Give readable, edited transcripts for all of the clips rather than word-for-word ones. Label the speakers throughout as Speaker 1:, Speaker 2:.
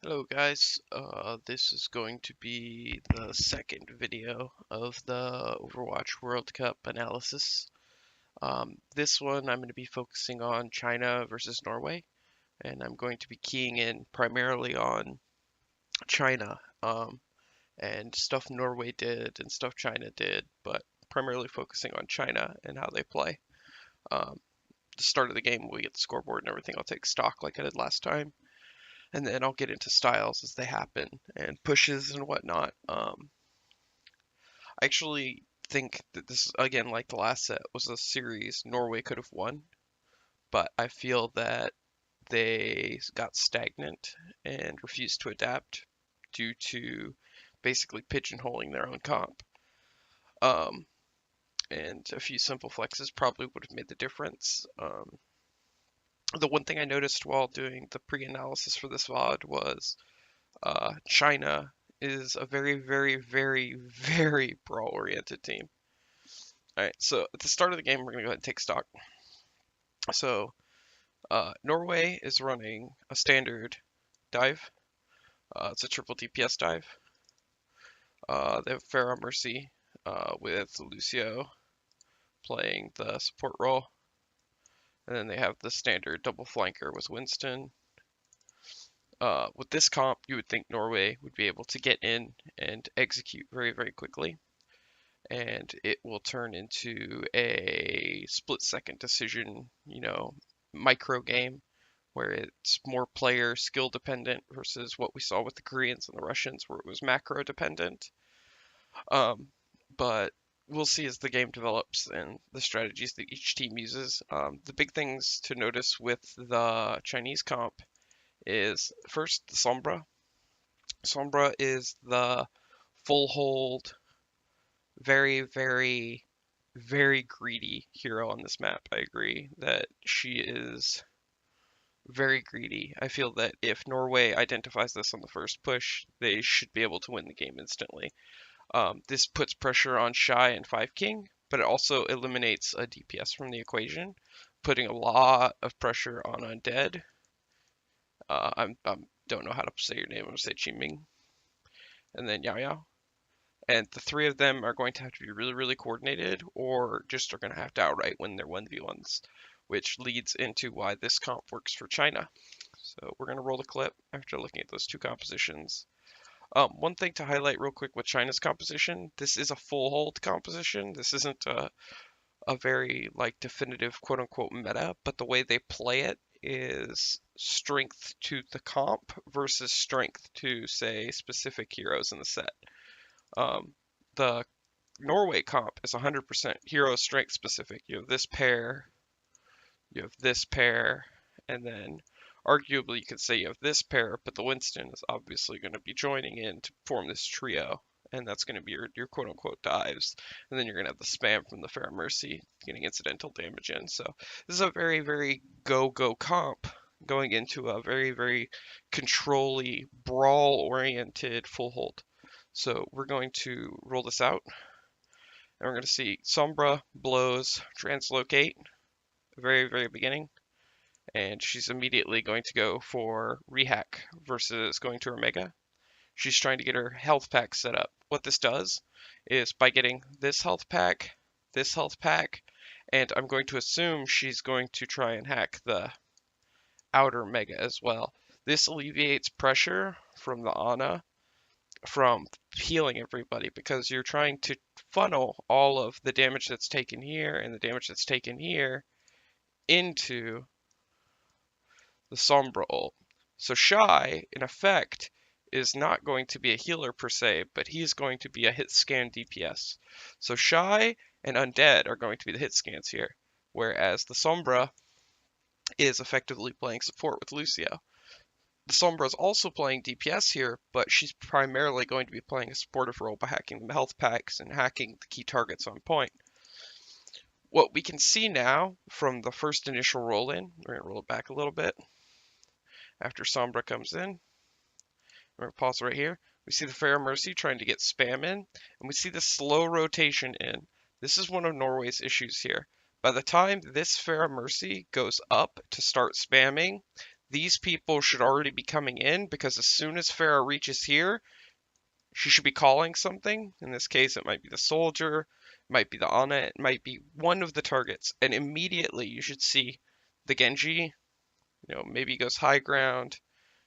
Speaker 1: Hello guys, this is going to be the second video of the Overwatch World Cup analysis. This one I'm going to be focusing on China versus Norway, and I'm going to be keying in primarily on China, and stuff Norway did and stuff China did, but primarily focusing on China and how they play. The start of the game, when we get the scoreboard and everything, I'll take stock like I did last time. And then I'll get into styles as they happen and pushes and whatnot. I actually think that this, again, like the last set, was a series Norway could have won, but I feel that they got stagnant and refused to adapt due to basically pigeonholing their own comp. Um, and a few simple flexes probably would have made the difference. The one thing I noticed while doing the pre-analysis for this VOD was China is a very, very, very, very brawl-oriented team. All right, so at the start of the game, we're going to go ahead and take stock. So Norway is running a standard dive. It's a triple DPS dive. They have Pharah Mercy with Lucio playing the support role. And then they have the standard double flanker with Winston. With this comp, you would think Norway would be able to get in and execute very, very quickly. And it will turn into a split-second decision, micro game where it's more player skill dependent versus what we saw with the Koreans and the Russians where it was macro dependent. But we'll see as the game develops and the strategies that each team uses. The big things to notice with the Chinese comp is first the Sombra. Sombra is the full hold, very, very, very greedy hero on this map. I agree that she is very greedy. I feel that if Norway identifies this on the first push, they should be able to win the game instantly. This puts pressure on Shy and 5 King, but it also eliminates a DPS from the equation, putting a lot of pressure on Undead. I don't know how to say your name. I'm going to say Chiming. And then Yao Yao. And the three of them are going to have to be really, really coordinated, or just are going to have to outright win their 1v1s, which leads into why this comp works for China. So we're going to roll the clip after looking at those two compositions. One thing to highlight real quick with China's composition, this is a full hold composition. This isn't a very definitive quote unquote meta, but the way they play it is strength to the comp versus strength to, say, specific heroes in the set. The Norway comp is 100% hero strength specific. You have this pair, you have this pair, and then arguably you could say you have this pair, but the Winston is obviously going to be joining in to form this trio, and that's going to be your quote-unquote dives, and then you're going to have the spam from the Pharah Mercy getting incidental damage in. So this is a very, very go-go comp going into a very, very control-y, brawl-oriented full hold. So we're going to roll this out, and we're going to see Sombra blows translocate at the very, very beginning, and she's immediately going to go for rehack versus going to her mega. She's trying to get her health pack set up. What this does is by getting this health pack, and I'm going to assume she's going to try and hack the outer mega as well. This alleviates pressure from the Ana from healing everybody because you're trying to funnel all of the damage that's taken here and the damage that's taken here into the Sombra ult. So Shy, in effect, is not going to be a healer per se, but he's going to be a hit scan DPS. So Shy and Undead are going to be the hit scans here, whereas the Sombra is effectively playing support with Lucio. The Sombra is also playing DPS here, but she's primarily going to be playing a supportive role by hacking the health packs and hacking the key targets on point. What we can see now from the first initial roll in, we're going to roll it back a little bit. After Sombra comes in, we're going to pause right here. We see the Pharah Mercy trying to get spam in, and we see the slow rotation in. This is one of Norway's issues here. By the time this Pharah Mercy goes up to start spamming, these people should already be coming in, because as soon as Farah reaches here, she should be calling something. In this case, it might be the soldier, it might be the Ana, it might be one of the targets. And immediately you should see the Genji, maybe he goes high ground,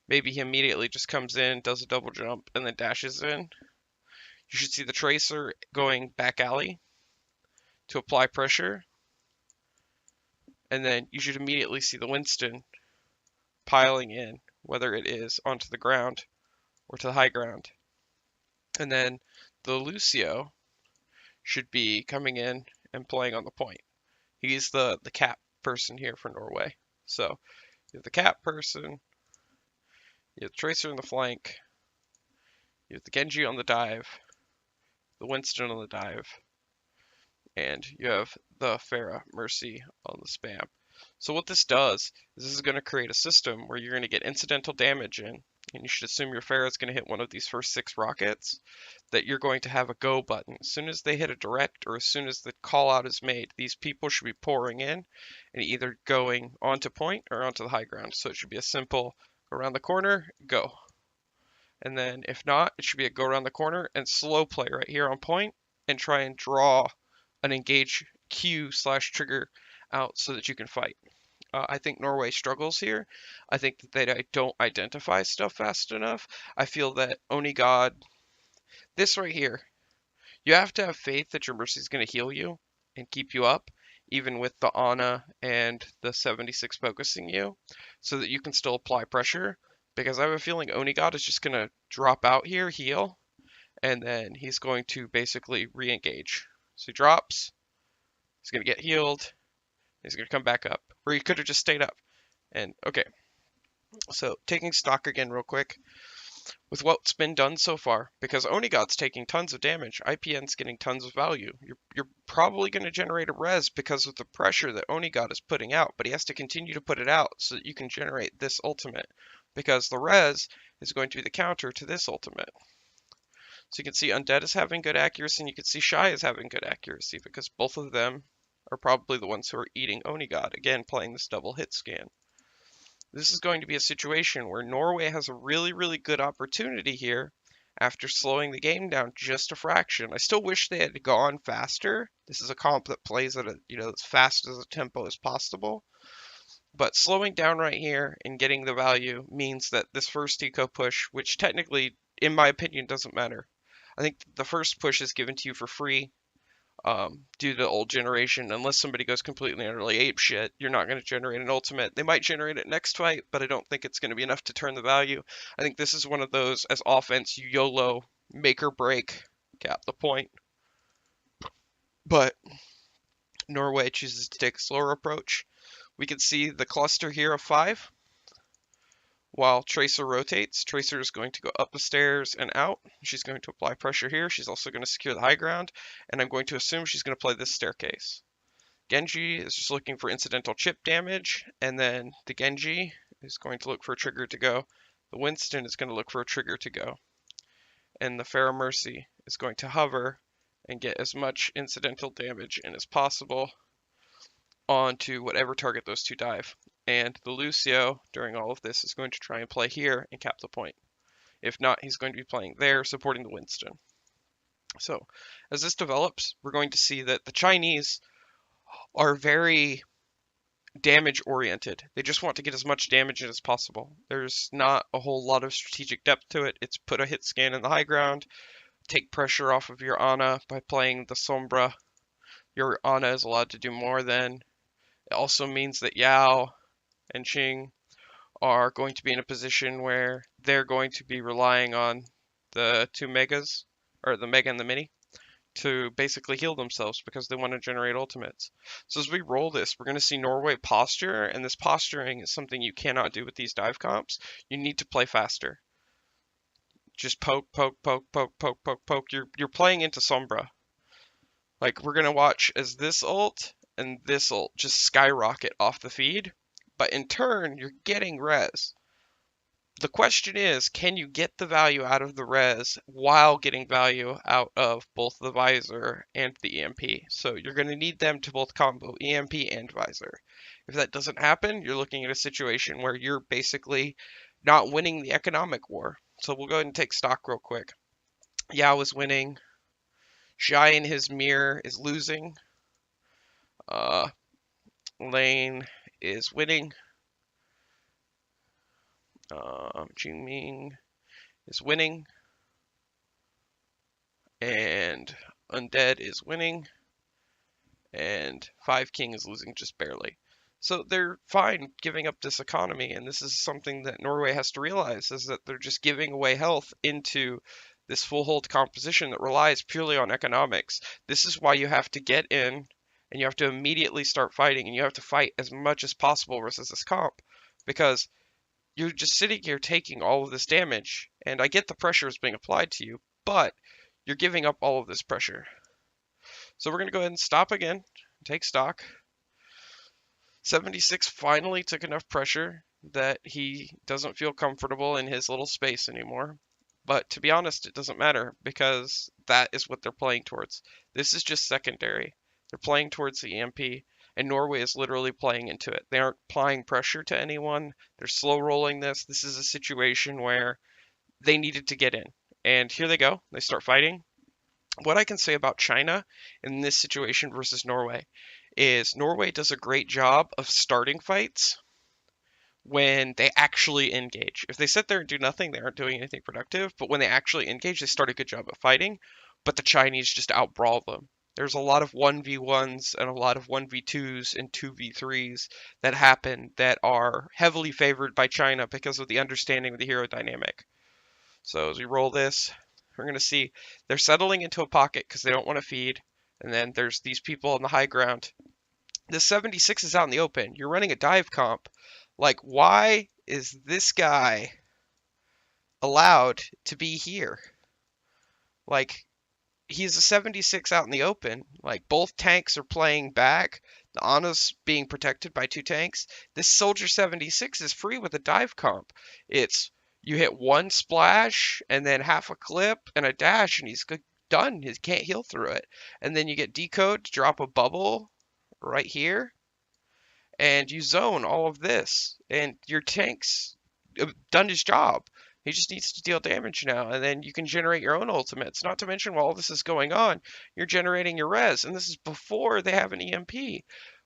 Speaker 1: maybe he immediately just comes in, does a double jump, and then dashes in. You should see the Tracer going back alley to apply pressure. And then you should immediately see the Winston piling in, whether it is onto the ground or to the high ground. And then the Lucio should be coming in and playing on the point. He's the cap person here for Norway. So you have the cap person, you have the Tracer in the flank, you have the Genji on the dive, the Winston on the dive, and you have the Farah Mercy on the spam. So what this does is this is going to create a system where you're going to get incidental damage in, and you should assume your Farah is going to hit one of these first 6 rockets, that you're going to have a go button. As soon as they hit a direct, or as soon as the call out is made, these people should be pouring in and either going onto point or onto the high ground. So it should be a simple go around the corner, go. And then if not, it should be a go around the corner and slow play right here on point and try and draw an engage Q/trigger out so that you can fight. I think Norway struggles here. I think that they don't identify stuff fast enough. I feel that Oni God, this right here, you have to have faith that your Mercy is going to heal you and keep you up, even with the Ana and the 76 focusing you, so that you can still apply pressure. Because I have a feeling Oni God is just going to drop out here, heal, and then he's going to basically re-engage. So he drops, he's going to get healed, he's going to come back up. Or he could have just stayed up. And okay, so taking stock again real quick with what's been done so far, because Oni God's taking tons of damage, IPN's getting tons of value. You're probably going to generate a res because of the pressure that Oni God is putting out, but he has to continue to put it out so that you can generate this ultimate, because the res is going to be the counter to this ultimate. So you can see Undead is having good accuracy, and you can see Shy is having good accuracy, because both of them are probably the ones who are eating Oni God, again playing this double hit scan. This is going to be a situation where Norway has a really, really good opportunity here after slowing the game down just a fraction. I still wish they had gone faster. This is a comp that plays at as fast as a tempo as possible. But slowing down right here and getting the value means that this first eco push, which technically, in my opinion, doesn't matter. I think the first push is given to you for free. Due to old generation, unless somebody goes completely and utterly ape shit, you're not going to generate an ultimate. They might generate it next fight, but I don't think it's going to be enough to turn the value. I think this is one of those, as offense, you YOLO, make or break, cap the point. But Norway chooses to take a slower approach. We can see the cluster here of 5. While Tracer rotates, Tracer is going to go up the stairs and out. She's going to apply pressure here. She's also going to secure the high ground, and I'm going to assume she's going to play this staircase. Genji is just looking for incidental chip damage, and then the Genji is going to look for a trigger to go. The Winston is going to look for a trigger to go. And the Farah Mercy is going to hover and get as much incidental damage in as possible onto whatever target those two dive. And the Lucio, during all of this, is going to try and play here and cap the point. If not, he's going to be playing there, supporting the Winston. So, as this develops, we're going to see that the Chinese are very damage-oriented. They just want to get as much damage in as possible. There's not a whole lot of strategic depth to it. It's put a hit scan in the high ground, take pressure off of your Ana by playing the Sombra. Your Ana is allowed to do more than. It also means that Yao and Qing are going to be in a position where they're going to be relying on the 2 megas, or the mega and the mini, to basically heal themselves because they want to generate ultimates. So as we roll this, we're going to see Norway posture, and this posturing is something you cannot do with these dive comps. You need to play faster. Just poke, poke, poke, poke, poke, poke, poke. You're playing into Sombra. Like, we're going to watch as this ult and this ult just skyrocket off the feed, but in turn, you're getting res. The question is, can you get the value out of the res while getting value out of both the visor and the EMP? So you're going to need them to both combo EMP and visor. If that doesn't happen, you're looking at a situation where you're basically not winning the economic war. So we'll go ahead and take stock real quick. Yao is winning. Zhai in his mirror is losing. Lane is winning. Jingming is winning. And Undead is winning. And Five King is losing just barely. So they're fine giving up this economy, and this is something that Norway has to realize, is that they're just giving away health into this full hold composition that relies purely on economics. This is why you have to get in, and you have to immediately start fighting, and you have to fight as much as possible versus this comp, because you're just sitting here taking all of this damage, and I get the pressure is being applied to you, but you're giving up all of this pressure. So we're going to go ahead and stop again, take stock. 76 finally took enough pressure that he doesn't feel comfortable in his little space anymore. But to be honest, it doesn't matter because that is what they're playing towards. This is just secondary. They're playing towards the EMP, and Norway is literally playing into it. They aren't applying pressure to anyone. They're slow rolling this. This is a situation where they needed to get in. And here they go. They start fighting. What I can say about China in this situation versus Norway is Norway does a great job of starting fights when they actually engage. If they sit there and do nothing, they aren't doing anything productive. But when they actually engage, they start a good job of fighting. But the Chinese just outbrawl them. There's a lot of 1v1s and a lot of 1v2s and 2v3s that happen that are heavily favored by China because of the understanding of the hero dynamic. So as we roll this, we're going to see they're settling into a pocket because they don't want to feed. And then there's these people on the high ground. This 76 is out in the open. You're running a dive comp. Like, why is this guy allowed to be here? Like, he's a 76 out in the open. Like, both tanks are playing back. The Ana's being protected by two tanks. This Soldier 76 is free with a dive comp. It's you hit one splash and then half a clip and a dash, and he's done. He can't heal through it. And then you get Decode to drop a bubble right here, and you zone all of this, and your tank's done his job. He just needs to deal damage now, and then you can generate your own ultimates. Not to mention, while all this is going on, you're generating your res, and this is before they have an EMP.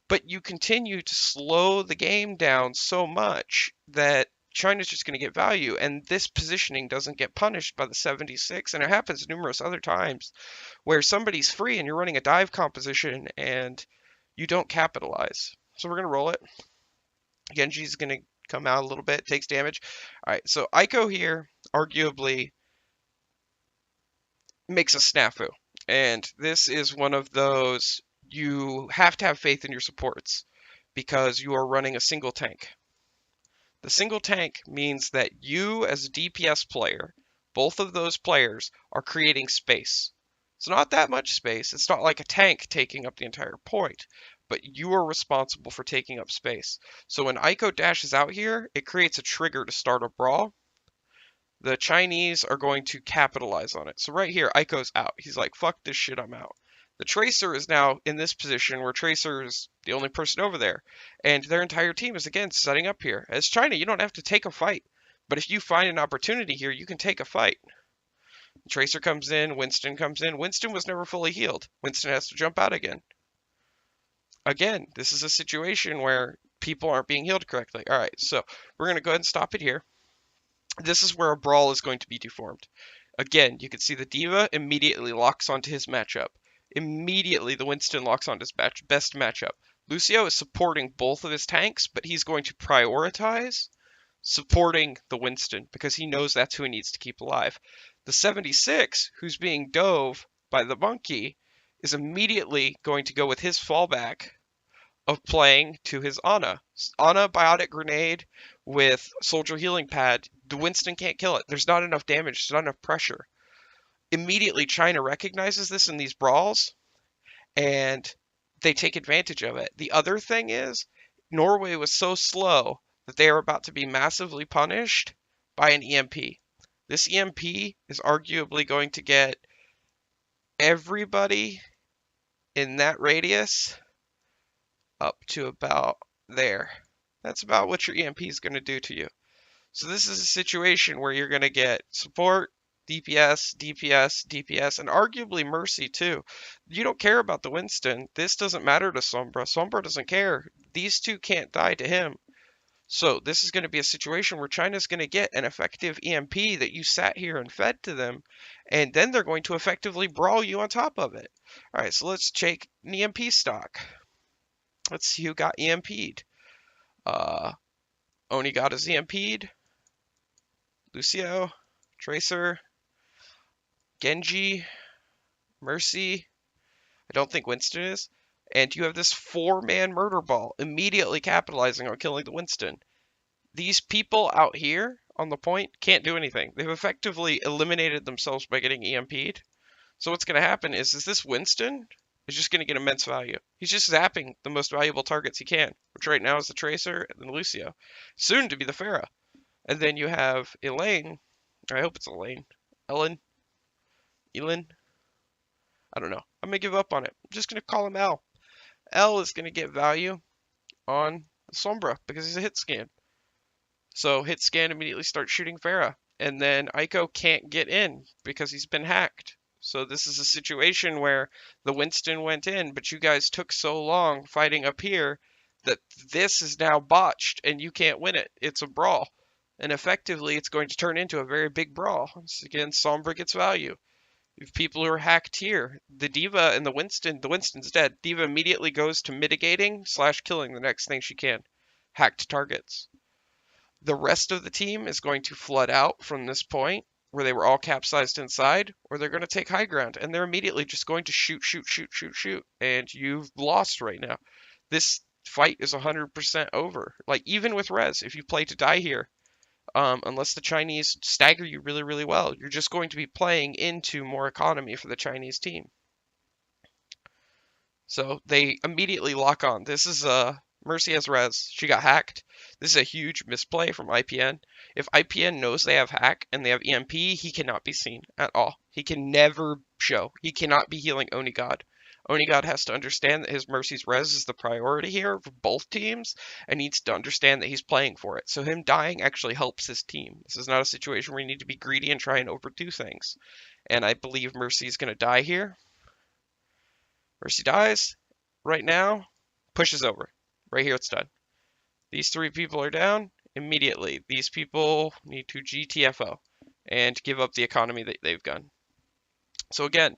Speaker 1: But you continue to slow the game down so much that China's just going to get value, and this positioning doesn't get punished by the 76, and it happens numerous other times where somebody's free and you're running a dive composition and you don't capitalize. So we're going to roll it. Genji's going to come out a little bit, takes damage. All right, so Aiko here arguably makes a snafu. And this is one of those, you have to have faith in your supports because you are running a single tank. The single tank means that you as a DPS player, both of those players are creating space. It's not that much space. It's not like a tank taking up the entire point, but you are responsible for taking up space. So when Aiko dashes out here, it creates a trigger to start a brawl. The Chinese are going to capitalize on it. So right here, Aiko's out. He's like, fuck this shit, I'm out. The Tracer is now in this position where Tracer is the only person over there. And their entire team is, again, setting up here. As China, you don't have to take a fight. But if you find an opportunity here, you can take a fight. Tracer comes in, Winston comes in. Winston was never fully healed. Winston has to jump out again. Again, this is a situation where people aren't being healed correctly. All right, so we're going to go ahead and stop it here. This is where a brawl is going to be deformed. Again, you can see the D.Va immediately locks onto his matchup. Immediately, the Winston locks onto his best matchup. Lucio is supporting both of his tanks, but he's going to prioritize supporting the Winston because he knows that's who he needs to keep alive. The 76, who's being dove by the monkey, is immediately going to go with his fallback of playing to his Ana. Ana Biotic Grenade with Soldier Healing Pad. The Winston can't kill it. There's not enough damage. There's not enough pressure. Immediately, China recognizes this in these brawls, and they take advantage of it. The other thing is, Norway was so slow that they are about to be massively punished by an EMP. This EMP is arguably going to get everybody in that radius up to about there. That's about what your EMP is going to do to you. So this is a situation where you're going to get support, DPS, DPS, DPS, and arguably Mercy too. You don't care about the Winston. This doesn't matter to Sombra. Sombra doesn't care. These two can't die to him. So this is going to be a situation where China's going to get an effective EMP that you sat here and fed to them, and then they're going to effectively brawl you on top of it. All right, so let's take an EMP stock. Let's see who got EMP'd. Oni got his EMP'd. Lucio, Tracer, Genji, Mercy. I don't think Winston is. And you have this 4-man murder ball immediately capitalizing on killing the Winston. These people out here on the point can't do anything. They've effectively eliminated themselves by getting EMP'd. So what's going to happen is this Winston is just going to get immense value. He's just zapping the most valuable targets he can, which right now is the Tracer and then Lucio. Soon to be the Pharah. And then you have Elaine. I hope it's Elaine. Elin? I don't know. I'm going to give up on it. I'm just going to call him L. L is going to get value on Sombra because he's a hit scan. So hit scan immediately starts shooting Pharah. And then Aiko can't get in because he's been hacked. So this is a situation where the Winston went in, but you guys took so long fighting up here that this is now botched and you can't win it. It's a brawl. And effectively, it's going to turn into a very big brawl. So again, Sombra gets value. You have people who are hacked here. The D.Va and the Winston's dead. D.Va immediately goes to mitigating / killing the next thing she can. Hacked targets. The rest of the team is going to flood out from this point, where they were all capsized inside, or they're going to take high ground, and they're immediately just going to shoot, and you've lost right now. This fight is 100% over. Like, even with res, if you play to die here, unless the Chinese stagger you really, really well, you're just going to be playing into more economy for the Chinese team. So they immediately lock on. This is Mercy has res. She got hacked. This is a huge misplay from IPN. If IPN knows they have hack and they have EMP, he cannot be seen at all. He can never show. He cannot be healing Oni God. Oni God has to understand that his Mercy's res is the priority here for both teams and needs to understand that he's playing for it. So him dying actually helps his team. This is not a situation where you need to be greedy and try and overdo things. And I believe Mercy's going to die here. Mercy dies. Right now, pushes over. Right here, it's done. These 3 people are down immediately. These people need to GTFO and give up the economy that they've done. So again,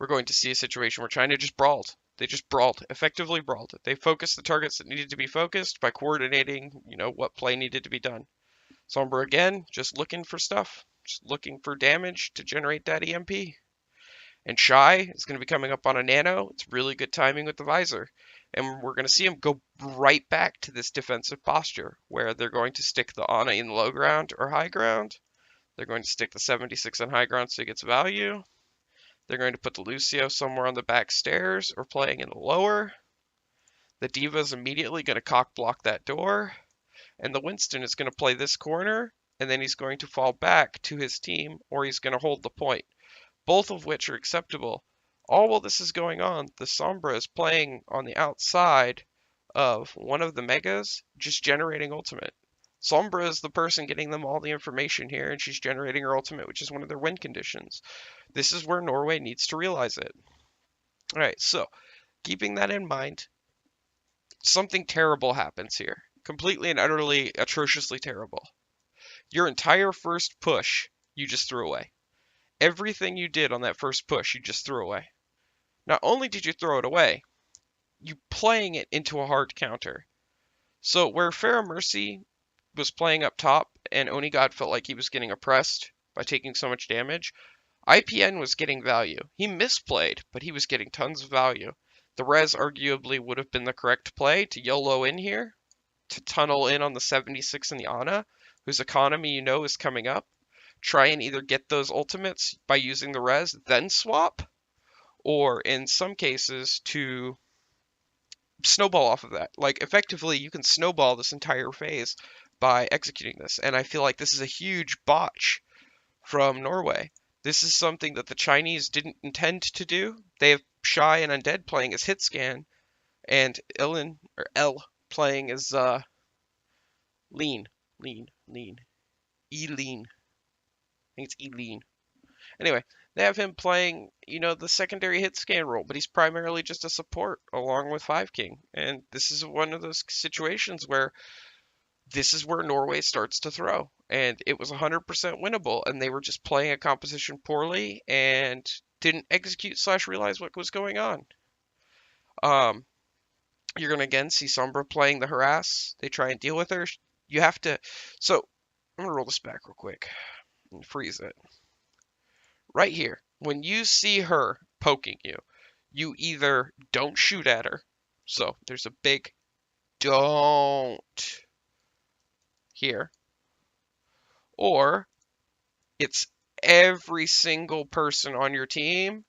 Speaker 1: we're going to see a situation where China just brawled. They just brawled, effectively brawled. They focused the targets that needed to be focused by coordinating, what play needed to be done. Sombra again, just looking for stuff, just looking for damage to generate that EMP. And Shy is going to be coming up on a nano. It's really good timing with the visor. And we're going to see him go right back to this defensive posture where they're going to stick the Ana in low ground or high ground. They're going to stick the 76 on high ground so he gets value. They're going to put the Lucio somewhere on the back stairs or playing in the lower. The D.Va is immediately going to cock block that door. And the Winston is going to play this corner. And then he's going to fall back to his team or he's going to hold the point. Both of which are acceptable. All while this is going on, the Sombra is playing on the outside of one of the megas, just generating ultimate. Sombra is the person getting them all the information here, and she's generating her ultimate, which is one of their win conditions. This is where Norway needs to realize it. All right, so keeping that in mind, something terrible happens here. Completely and utterly, atrociously terrible. Your entire first push, you just threw away. Everything you did on that first push, you just threw away. Not only did you throw it away, you playing it into a hard counter. So where Pharah Mercy was playing up top and Oni God felt like he was getting oppressed by taking so much damage, IPN was getting value. He misplayed, but he was getting tons of value. The res arguably would have been the correct play to YOLO in here, to tunnel in on the 76 and the Ana, whose economy is coming up. Try and either get those ultimates by using the res, then swap, or in some cases to snowball off of that. Like, effectively, you can snowball this entire phase by executing this. And I feel like this is a huge botch from Norway. This is something that the Chinese didn't intend to do. They have Shy and Undead playing as hit scan, and L playing as lean, lean, E-lean. I think it's E-lean. Anyway, they have him playing, the secondary hit scan role, but he's primarily just a support along with Five King. And this is one of those situations where this is where Norway starts to throw. And it was 100% winnable, and they were just playing a composition poorly and didn't execute / realize what was going on. You're going to again see Sombra playing the harass. They try and deal with her. You have to. So I'm going to roll this back real quick and freeze it. Right here, when you see her poking you, you either don't shoot at her. So there's a big don't here. Or it's every single person on your team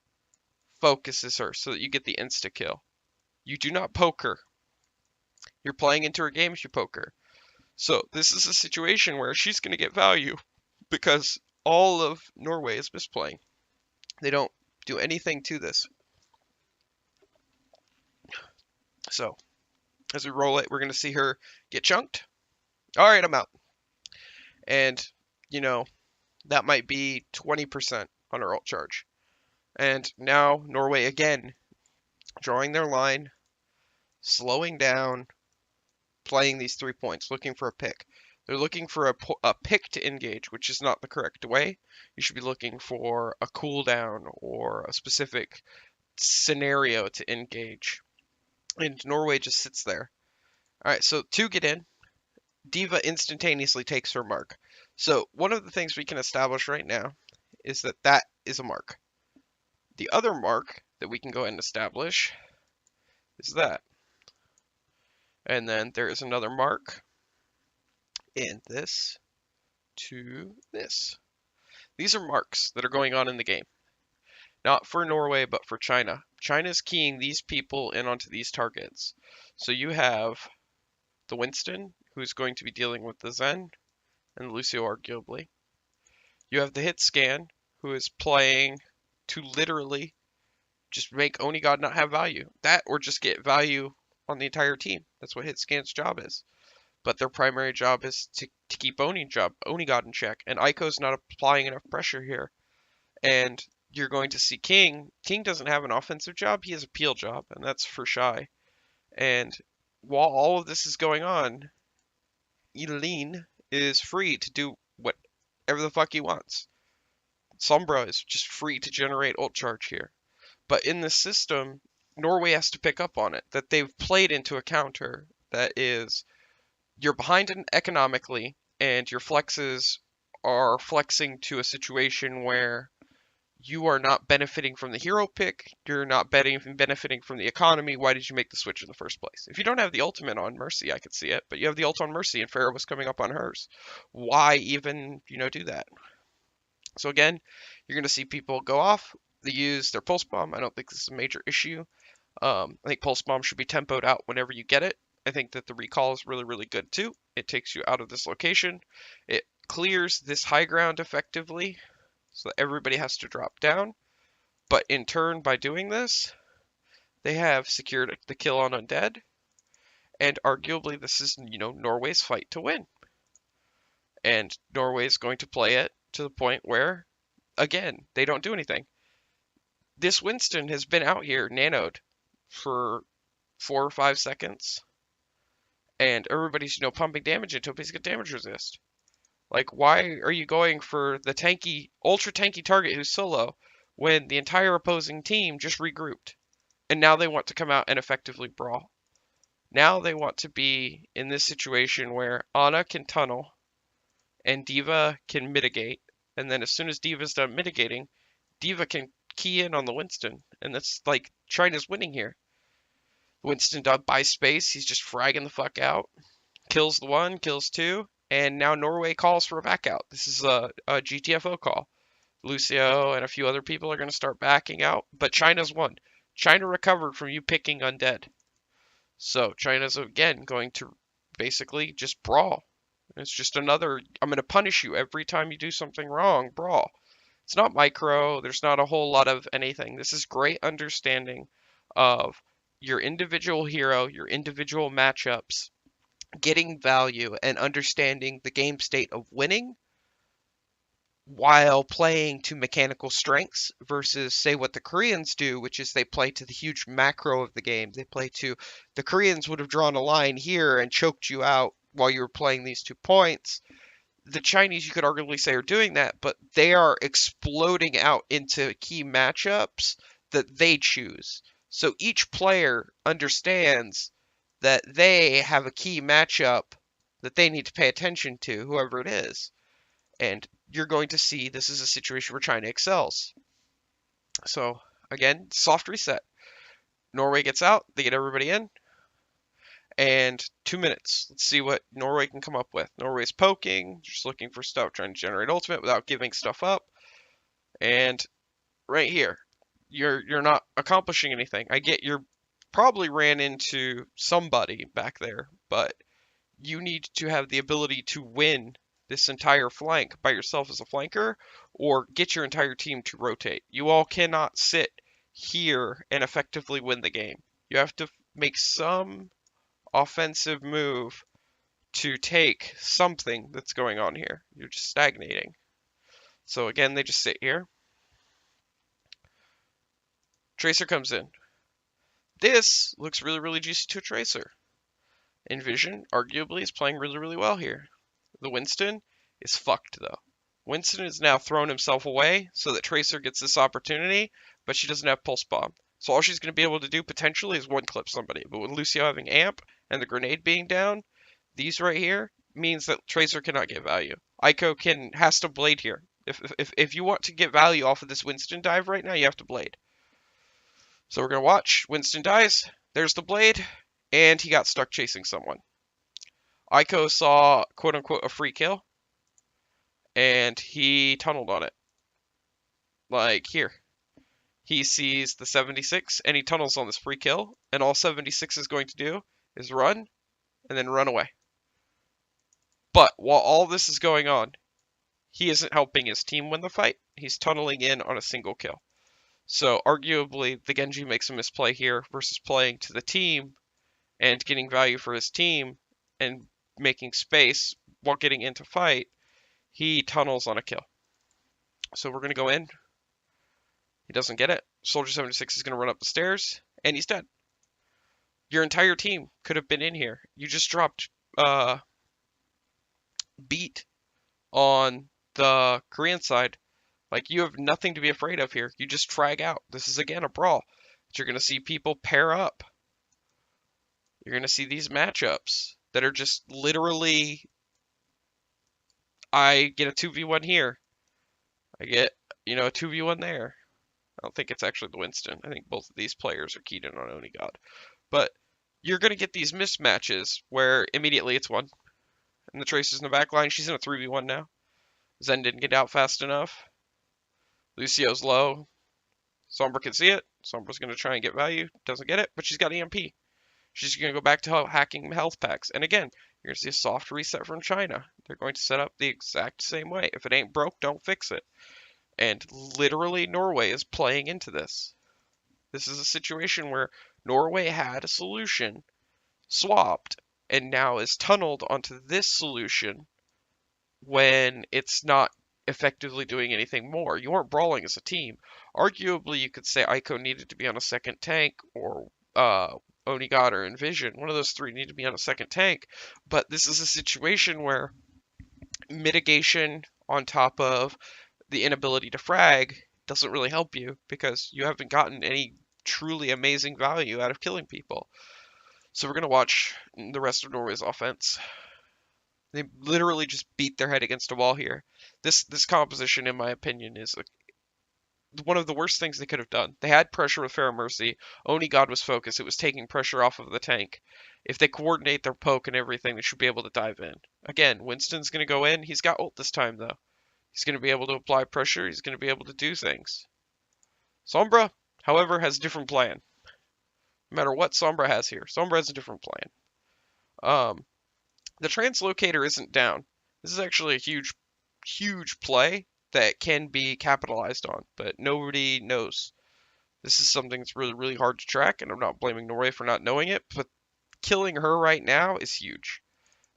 Speaker 1: focuses her so that you get the insta kill. You do not poke her. You're playing into her game if you poke her. So this is a situation where she's going to get value because all of Norway is misplaying. They don't do anything to this. So as we roll it, we're going to see her get chunked. All right, I'm out. And, that might be 20% on her ult charge. And now Norway again, drawing their line, slowing down, playing these 3 points, looking for a pick. They're looking for a pick to engage, which is not the correct way. You should be looking for a cooldown or a specific scenario to engage. And Norway just sits there. All right, so 2 get in. D.Va instantaneously takes her mark. So one of the things we can establish right now is that that is a mark. The other mark that we can go ahead and establish is that. And then there is another mark in this to this. These are marks that are going on in the game. Not for Norway, but for China. China's keying these people in onto these targets. So you have the Winston, who's going to be dealing with the Zen, and Lucio arguably. You have the hit scan, who is playing to literally just make Onigod not have value. That or just get value on the entire team. That's what hit scan's job is. But their primary job is to keep Onigod in check. And Aiko's not applying enough pressure here. And you're going to see King. King doesn't have an offensive job. He has a peel job, and that's for Shy. And while all of this is going on, Eileen is free to do whatever the fuck he wants. Sombra is just free to generate ult charge here. But in this system, Norway has to pick up on it, that they've played into a counter that is, you're behind economically, and your flexes are flexing to a situation where you are not benefiting from the hero pick, you're not benefiting from the economy. Why did you make the switch in the first place? If you don't have the ultimate on Mercy, I could see it, but you have the ult on Mercy and Pharah was coming up on hers. Why even, do that? So again, you're going to see people go off, they use their pulse bomb. I don't think this is a major issue. I think pulse bomb should be tempoed out whenever you get it. I think that the recall is really, really good too. It takes you out of this location. It clears this high ground effectively, so that everybody has to drop down. But in turn, by doing this, they have secured the kill on Undead. And arguably, this is, Norway's fight to win. And Norway's going to play it to the point where, again, they don't do anything. This Winston has been out here nanoed for 4 or 5 seconds. And everybody's, pumping damage into him. He's got damage resist. Like, why are you going for the tanky, ultra tanky target who's solo when the entire opposing team just regrouped? And now they want to come out and effectively brawl. Now they want to be in this situation where Ana can tunnel and D.Va can mitigate. And then as soon as D.Va's done mitigating, D.Va can key in on the Winston. And that's like, China's winning here. Winston buys space. He's just fragging the fuck out. Kills the 1, kills 2. And now Norway calls for a back out. This is a GTFO call. Lucio and a few other people are going to start backing out. But China's won. China recovered from you picking Undead. So China's, again, going to basically just brawl. It's just another, I'm going to punish you every time you do something wrong, brawl. It's not micro. There's not a whole lot of anything. This is great understanding of your individual hero, your individual matchups, getting value, and understanding the game state of winning while playing to mechanical strengths versus, say, what the Koreans do, which is they play to the huge macro of the game. They play to, the Koreans would have drawn a line here and choked you out while you were playing these 2 points. The Chinese, you could arguably say, are doing that, but they are exploding out into key matchups that they choose. So each player understands that they have a key matchup that they need to pay attention to, whoever it is. And you're going to see this is a situation where China excels. So again, soft reset. Norway gets out, they get everybody in, and 2 minutes. Let's see what Norway can come up with. Norway's poking, just looking for stuff, trying to generate ultimate without giving stuff up. And right here, you're not accomplishing anything. I get you're probably ran into somebody back there, but you need to have the ability to win this entire flank by yourself as a flanker, or get your entire team to rotate. You all cannot sit here and effectively win the game. You have to make some offensive move to take something that's going on here. You're just stagnating. So again, they just sit here. Tracer comes in. This looks really, really juicy to a Tracer. Envision, arguably, is playing really, really well here. The Winston is fucked, though. Winston has now thrown himself away so that Tracer gets this opportunity, but she doesn't have Pulse Bomb. So all she's going to be able to do potentially is one-clip somebody. But with Lucio having Amp and the grenade being down, these right here means that Tracer cannot get value. Aiko has to blade here. If you want to get value off of this Winston dive right now, you have to blade. So we're going to watch. Winston dies. There's the blade. And he got stuck chasing someone. Aiko saw, quote-unquote, a free kill. And he tunneled on it. Like here. He sees the 76, and he tunnels on this free kill. And all 76 is going to do is run, and then run away. But while all this is going on, he isn't helping his team win the fight. He's tunneling in on a single kill. So arguably, the Genji makes a misplay here versus playing to the team and getting value for his team and making space while getting into fight. He tunnels on a kill. So we're going to go in. He doesn't get it. Soldier 76 is going to run up the stairs, and he's dead. Your entire team could have been in here. You just dropped beat on the Korean side. Like, you have nothing to be afraid of here. You just frag out. This is, again, a brawl. But you're going to see people pair up. You're going to see these matchups that are just literally, I get a 2v1 here. I get, a 2v1 there. I don't think it's actually the Winston. I think both of these players are keyed in on Onigod. But you're going to get these mismatches where immediately it's one. And the Tracer's in the back line. She's in a 3v1 now. Zen didn't get out fast enough. Lucio's low. Sombra can see it. Sombra's going to try and get value. Doesn't get it, but she's got EMP. She's going to go back to hacking health packs. And again, you're going to see a soft reset from China. They're going to set up the exact same way. If it ain't broke, don't fix it. And literally, Norway is playing into this. This is a situation where Norway had a solution, swapped, and now is tunneled onto this solution when it's not effectively doing anything more. You aren't brawling as a team. Arguably, you could say Aiko needed to be on a second tank, or Onigod or Envision. One of those three need to be on a second tank. But this is a situation where mitigation on top of the inability to frag doesn't really help you because you haven't gotten any truly amazing value out of killing people. So we're going to watch the rest of Norway's offense. They literally just beat their head against a wall here. This composition, in my opinion, is one of the worst things they could have done. They had pressure with Fair Mercy. Onigod was focused. It was taking pressure off of the tank. If they coordinate their poke and everything, they should be able to dive in. Again, Winston's going to go in. He's got ult this time, though. He's going to be able to apply pressure. He's going to be able to do things. Sombra, however, has a different plan. No matter what Sombra has here, Sombra has a different plan. The translocator isn't down. This is actually a huge play that can be capitalized on, but nobody knows. This is something that's really hard to track, and I'm not blaming Norway for not knowing it, but killing her right now is huge.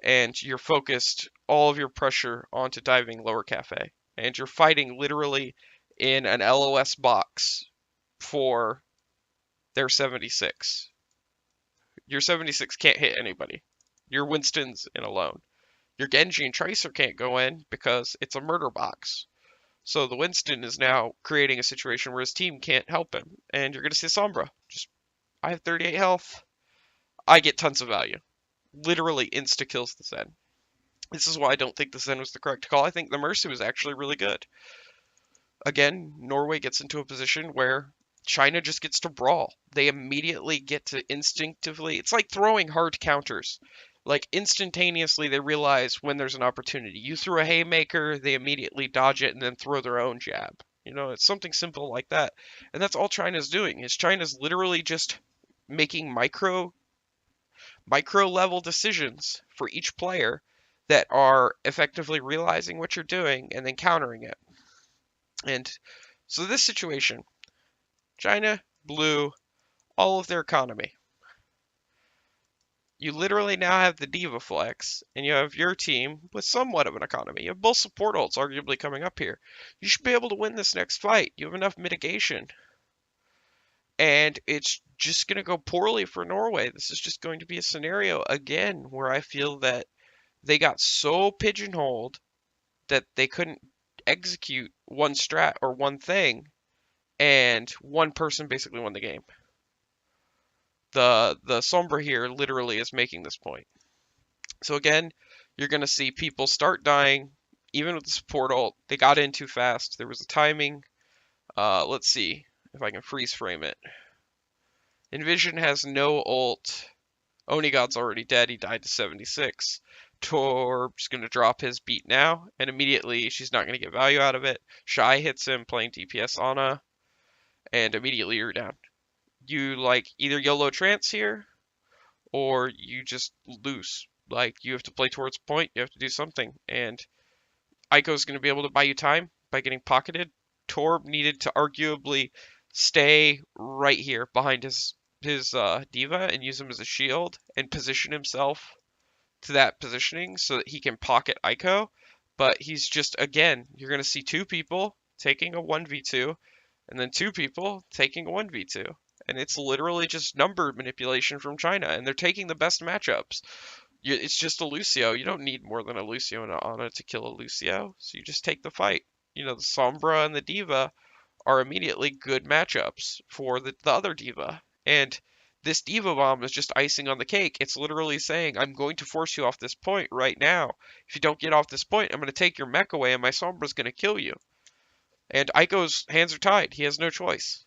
Speaker 1: And you're focused all of your pressure onto diving lower cafe. And you're fighting literally in an LOS box for their 76. Your 76 can't hit anybody. Your Winston's in alone. Your Genji and Tracer can't go in because it's a murder box. So the Winston is now creating a situation where his team can't help him. And you're going to see Sombra. I have 38 health. I get tons of value. Literally insta-kills the Zen. This is why I don't think the Zen was the correct call. I think the Mercy was actually really good. Again, Norway gets into a position where China just gets to brawl. They immediately get to instinctively, it's like throwing hard counters. Like instantaneously they realize when there's an opportunity. You throw a haymaker, they immediately dodge it and then throw their own jab. It's something simple like that. And that's all China's doing. Is China's literally just making micro level decisions for each player that are effectively realizing what you're doing and then countering it. And so this situation, China blew all of their economy. You literally now have the Diva Flex, and you have your team with somewhat of an economy. You have both support ults arguably coming up here. You should be able to win this next fight. You have enough mitigation. And it's just going to go poorly for Norway. This is just going to be a scenario, again, where I feel that they got so pigeonholed that they couldn't execute one strat or one thing, and one person basically won the game. The Sombra here literally is making this point. So again, you're going to see people start dying, even with the support ult. They got in too fast. There was a timing. Let's see if I can freeze frame it. Envision has no ult. Onigod's already dead. He died to 76. Torb's going to drop his beat now, and immediately she's not going to get value out of it. Shy hits him playing DPS Ana, and immediately you're down. You either YOLO trance here, or you just lose. You have to play towards point, you have to do something, and Aiko's going to be able to buy you time by getting pocketed. Torb needed to arguably stay right here behind his Diva and use him as a shield and position himself to that positioning so that he can pocket Aiko. But he's just, again, you're going to see two people taking a 1v2 and then two people taking a 1v2. And it's literally just number manipulation from China. And they're taking the best matchups. It's just a Lucio. You don't need more than a Lucio and an Ana to kill a Lucio. So you just take the fight. The Sombra and the Diva are immediately good matchups for the other Diva. And this Diva Bomb is just icing on the cake. It's literally saying, I'm going to force you off this point right now. If you don't get off this point, I'm going to take your mech away and my Sombra's going to kill you. And Aiko's hands are tied. He has no choice.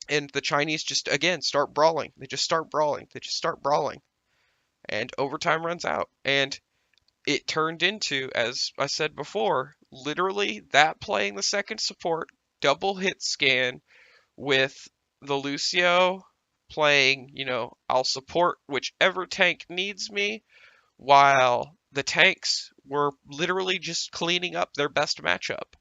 Speaker 1: And the Chinese just, again, start brawling. They just start brawling. They just start brawling. And overtime runs out. And it turned into, as I said before, literally that playing the second support, double hit scan with the Lucio playing, I'll support whichever tank needs me, while the tanks were literally just cleaning up their best matchup.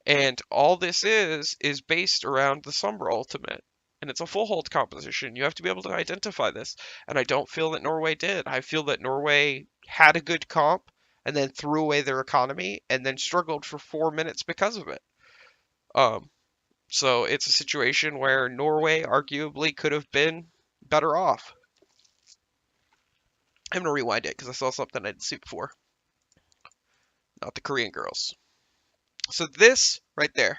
Speaker 1: And all this is based around the Sombra ultimate. And it's a full hold composition. You have to be able to identify this. And I don't feel that Norway did. I feel that Norway had a good comp and then threw away their economy and then struggled for 4 minutes because of it. So it's a situation where Norway arguably could have been better off. I'm going to rewind it because I saw something I didn't see before. Not the Korean girls. So this right there,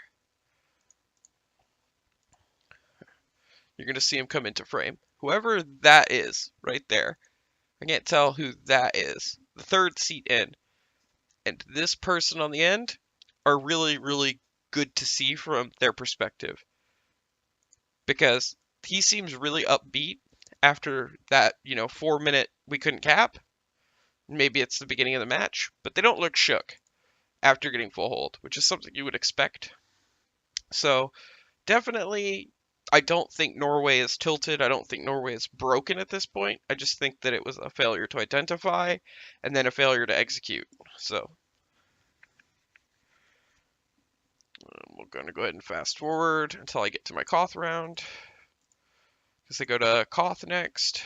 Speaker 1: you're going to see him come into frame. Whoever that is right there, I can't tell who that is. The third seat in. And this person on the end are really good to see from their perspective. Because he seems really upbeat after that, 4 minute we couldn't cap. Maybe it's the beginning of the match, but they don't look shook after getting full hold, which is something you would expect. So definitely, I don't think Norway is tilted. I don't think Norway is broken at this point. I just think that it was a failure to identify and then a failure to execute. So we're going to go ahead and fast forward until I get to my Koth round, because they go to Koth next.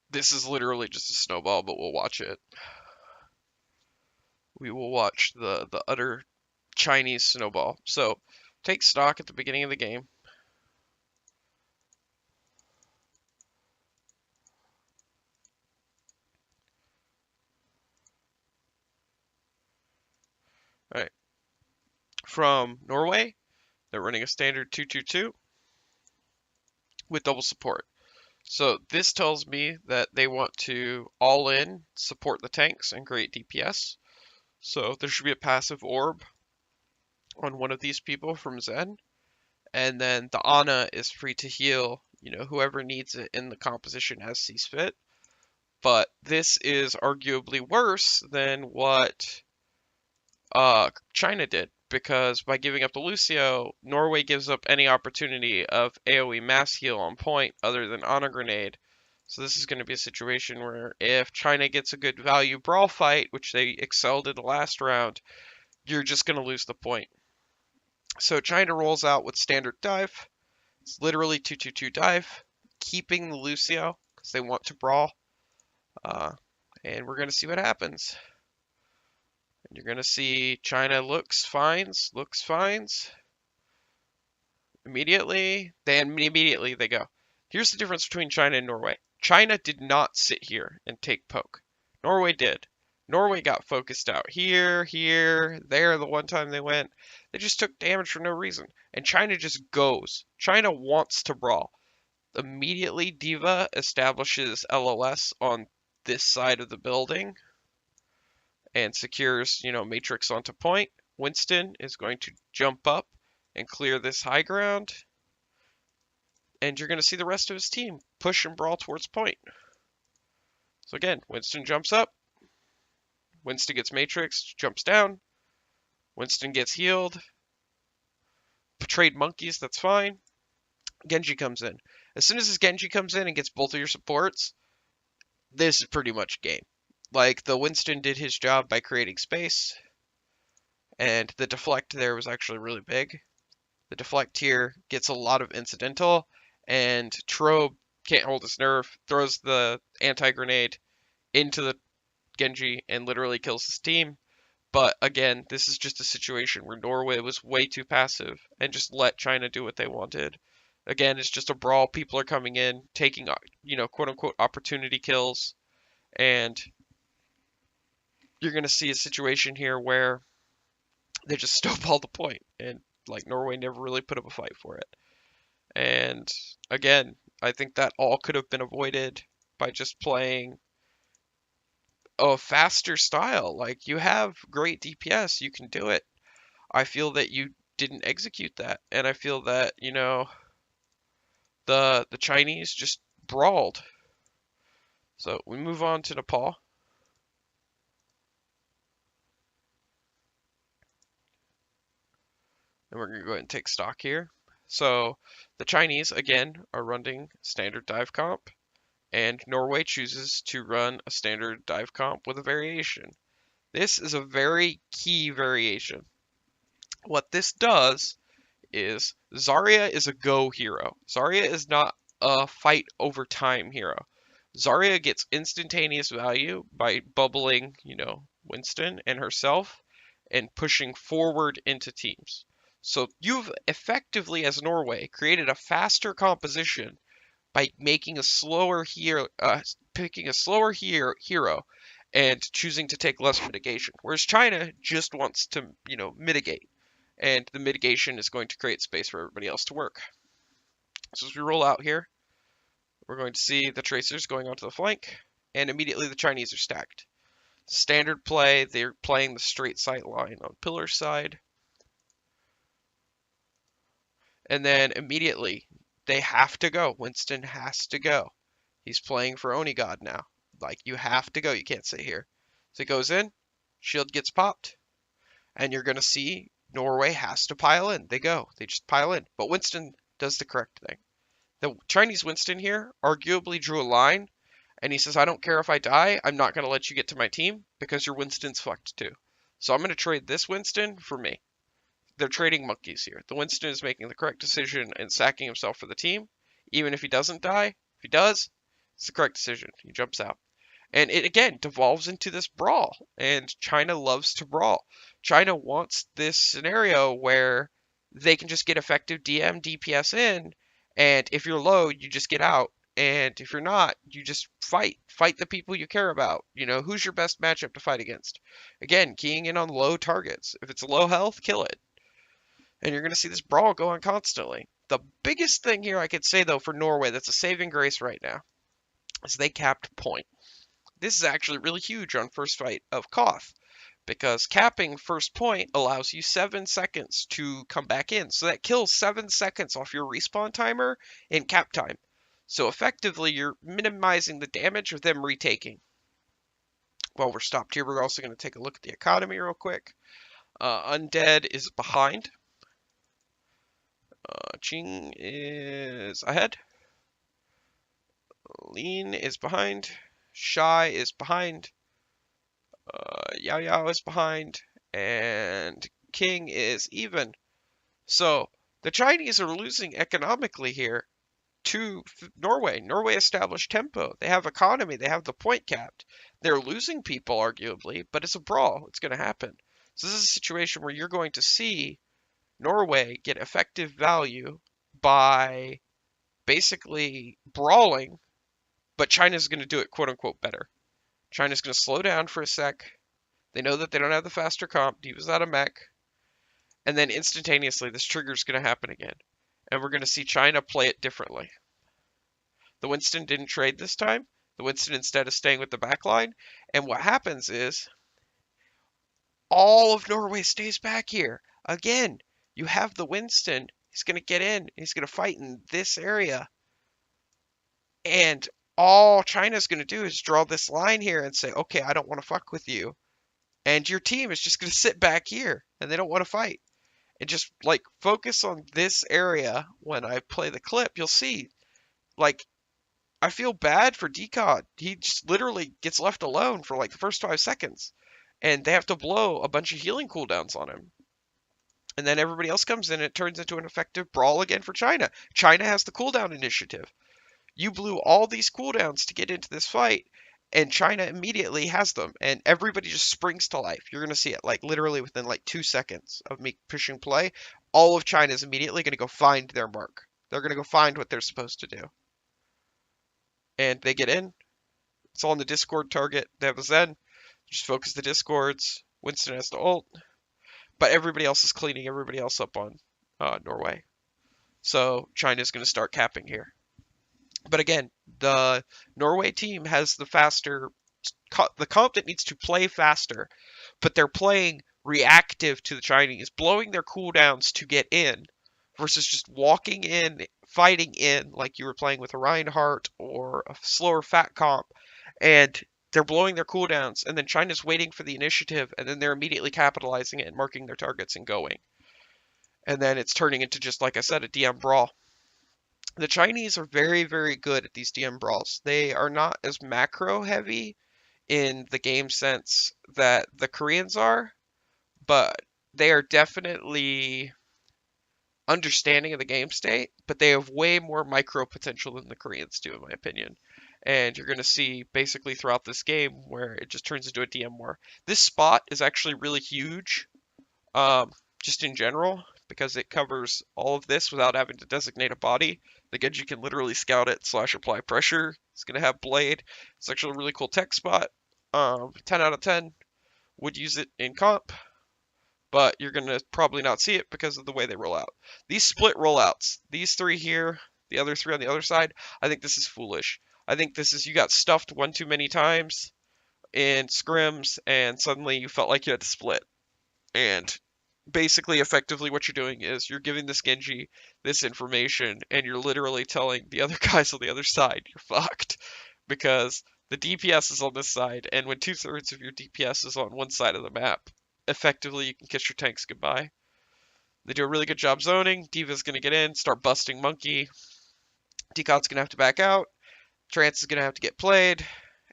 Speaker 1: This is literally just a snowball, but we'll watch it. We will watch the utter Chinese snowball. So take stock at the beginning of the game. All right. From Norway, they're running a standard 2-2-2 with double support. So this tells me that they want to all in, support the tanks, and create DPS. So there should be a passive orb on one of these people from Zen. And then the Ana is free to heal, whoever needs it in the composition as sees fit. But this is arguably worse than what China did, because by giving up the Lucio, Norway gives up any opportunity of AoE mass heal on point other than Ana Grenade. So this is going to be a situation where if China gets a good value brawl fight, which they excelled in the last round, you're just going to lose the point. So China rolls out with standard dive. It's literally 2-2-2 dive, keeping the Lucio because they want to brawl. And we're going to see what happens. And you're going to see China looks, finds. Immediately they go. Here's the difference between China and Norway. China did not sit here and take poke. Norway did. Norway got focused out here, there, the one time they went. They just took damage for no reason. And China just goes. China wants to brawl. Immediately, Diva establishes LOS on this side of the building and secures, Matrix onto point. Winston is going to jump up and clear this high ground. And you're going to see the rest of his team push and brawl towards point. So again, Winston jumps up. Winston gets Matrix, jumps down. Winston gets healed. Betrayed monkeys, that's fine. Genji comes in. As soon as this Genji comes in and gets both of your supports, this is pretty much game. Like, the Winston did his job by creating space, and the deflect there was actually really big. The deflect here gets a lot of incidental, and Trobe can't hold his nerve, throws the anti-grenade into the Genji and literally kills his team. But again, this is just a situation where Norway was way too passive and just let China do what they wanted. Again, it's just a brawl. People are coming in, taking, quote unquote opportunity kills. And you're going to see a situation here where they just snowball the point. And Norway never really put up a fight for it. And again, I think that all could have been avoided by just playing a faster style. Like, you have great DPS, you can do it. I feel that you didn't execute that, and I feel that the Chinese just brawled. So we move on to Nepal. And we're going to go ahead and take stock here. So the Chinese, again, are running standard dive comp, and Norway chooses to run a standard dive comp with a variation. This is a very key variation. What this does is Zarya is a go hero. Zarya is not a fight over time hero. Zarya gets instantaneous value by bubbling, Winston and herself and pushing forward into teams. So you've effectively, as Norway, created a faster composition by making a slower hero, picking a slower hero and choosing to take less mitigation. Whereas China just wants to, mitigate. And the mitigation is going to create space for everybody else to work. So as we roll out here, we're going to see the tracers going onto the flank, and immediately the Chinese are stacked. Standard play, they're playing the straight sight line on pillar side. And then immediately, they have to go. Winston has to go. He's playing for Oni God now. You have to go. You can't sit here. So he goes in, shield gets popped, And you're going to see Norway has to pile in. They go. They just pile in. But Winston does the correct thing. The Chinese Winston here arguably drew a line, and he says, I don't care if I die. I'm not going to let you get to my team because your Winston's fucked too. So I'm going to trade this Winston for me. They're trading monkeys here. The Winston is making the correct decision and sacking himself for the team. Even if he doesn't die, if he does, it's the correct decision. He jumps out. And it again devolves into this brawl. And China loves to brawl. China wants this scenario where they can just get effective DM, DPS in, and if you're low, you just get out. And if you're not, you just fight. Fight the people you care about. You know, who's your best matchup to fight against? Again, keying in on low targets. If it's low health, kill it. And you're going to see this brawl go on constantly. The biggest thing here I could say, though, for Norway that's a saving grace right now is they capped point. This is actually really huge on first fight of Koth, because capping first point allows you 7 seconds to come back in. So that kills 7 seconds off your respawn timer in cap time. So effectively, you're minimizing the damage of them retaking. While we're stopped here, we're also going to take a look at the economy real quick. Undead is behind. Qing is ahead. Lean is behind. Shy is behind. Yao Yao is behind. And King is even. So the Chinese are losing economically here to Norway. Norway established tempo. They have economy. They have the point capped. They're losing people, arguably, but it's a brawl. It's going to happen. So this is a situation where you're going to see Norway get effective value by basically brawling, but China's going to do it quote-unquote better. China's going to slow down for a sec. They know that they don't have the faster comp. Diva's out of mech. And then instantaneously, this trigger's going to happen again. And we're going to see China play it differently. The Winston didn't trade this time. The Winston instead is staying with the backline. And what happens is all of Norway stays back here. Again, you have the Winston. He's going to get in. He's going to fight in this area. And all China's going to do is draw this line here and say, okay, I don't want to fuck with you. And your team is just going to sit back here. And they don't want to fight. And just, like, focus on this area when I play the clip. You'll see, like, I feel bad for Decod. He just literally gets left alone for, like, the first 5 seconds. And they have to blow a bunch of healing cooldowns on him. And then everybody else comes in, and it turns into an effective brawl again for China. China has the cooldown initiative. You blew all these cooldowns to get into this fight, and China immediately has them. And everybody just springs to life. You're going to see it, like, literally within, like, 2 seconds of me pushing play. All of China is immediately going to go find their mark. They're going to go find what they're supposed to do. And they get in. It's all on the Discord target. They have a Zen. Just focus the Discords. Winston has to ult. But everybody else is cleaning everybody else up on Norway. So China's going to start capping here. But again, the Norway team has the faster, the comp that needs to play faster, but they're playing reactive to the Chinese, blowing their cooldowns to get in, versus just walking in, fighting in, like you were playing with a Reinhardt or a slower fat comp, and they're blowing their cooldowns, and then China's waiting for the initiative, and then they're immediately capitalizing it and marking their targets and going. And then it's turning into, just like I said, a DM brawl. The Chinese are very, very good at these DM brawls. They are not as macro heavy in the game sense that the Koreans are, but they are definitely understanding of the game state, but they have way more micro potential than the Koreans do, in my opinion. And you're going to see basically throughout this game where it just turns into a DM war. This spot is actually really huge, just in general, because it covers all of this without having to designate a body. The Genji can literally scout it / apply pressure. It's going to have Blade. It's actually a really cool tech spot. 10 out of 10 would use it in comp, but you're going to probably not see it because of the way they roll out. These split rollouts, these 3 here, the other 3 on the other side, I think this is foolish. I think this is, you got stuffed one too many times in scrims, and suddenly you felt like you had to split. And basically, effectively, what you're doing is you're giving this Genji this information, and you're literally telling the other guys on the other side, you're fucked. Because the DPS is on this side, and when 2/3 of your DPS is on one side of the map, effectively you can kiss your tanks goodbye. They do a really good job zoning. D.Va's going to get in, start busting Monkey. Decot's going to have to back out. Trance is going to have to get played.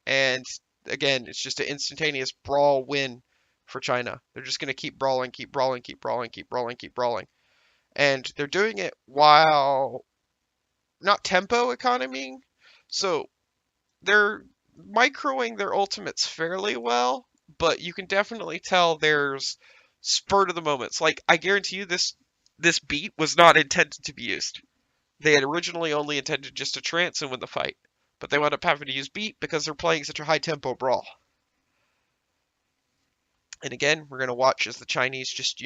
Speaker 1: And again, it's just an instantaneous brawl win for China. They're just going to keep brawling, keep brawling, keep brawling, keep brawling, keep brawling. And they're doing it while not tempo economying. So they're microing their ultimates fairly well, but you can definitely tell there's spur to the moments. Like, I guarantee you this beat was not intended to be used. They had originally only intended just to trance and win the fight, but they wound up having to use beat because they're playing such a high tempo brawl. And again, we're gonna watch as the Chinese just,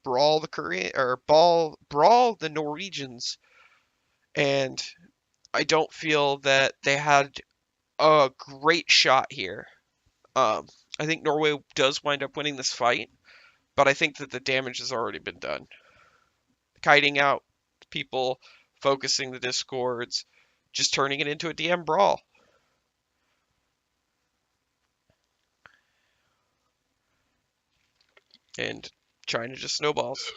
Speaker 1: brawl the Korean or brawl the Norwegians, and I don't feel that they had a great shot here. I think Norway does wind up winning this fight, but I think that the damage has already been done. Kiting out people, focusing the discords, just turning it into a DM brawl. And China just snowballs.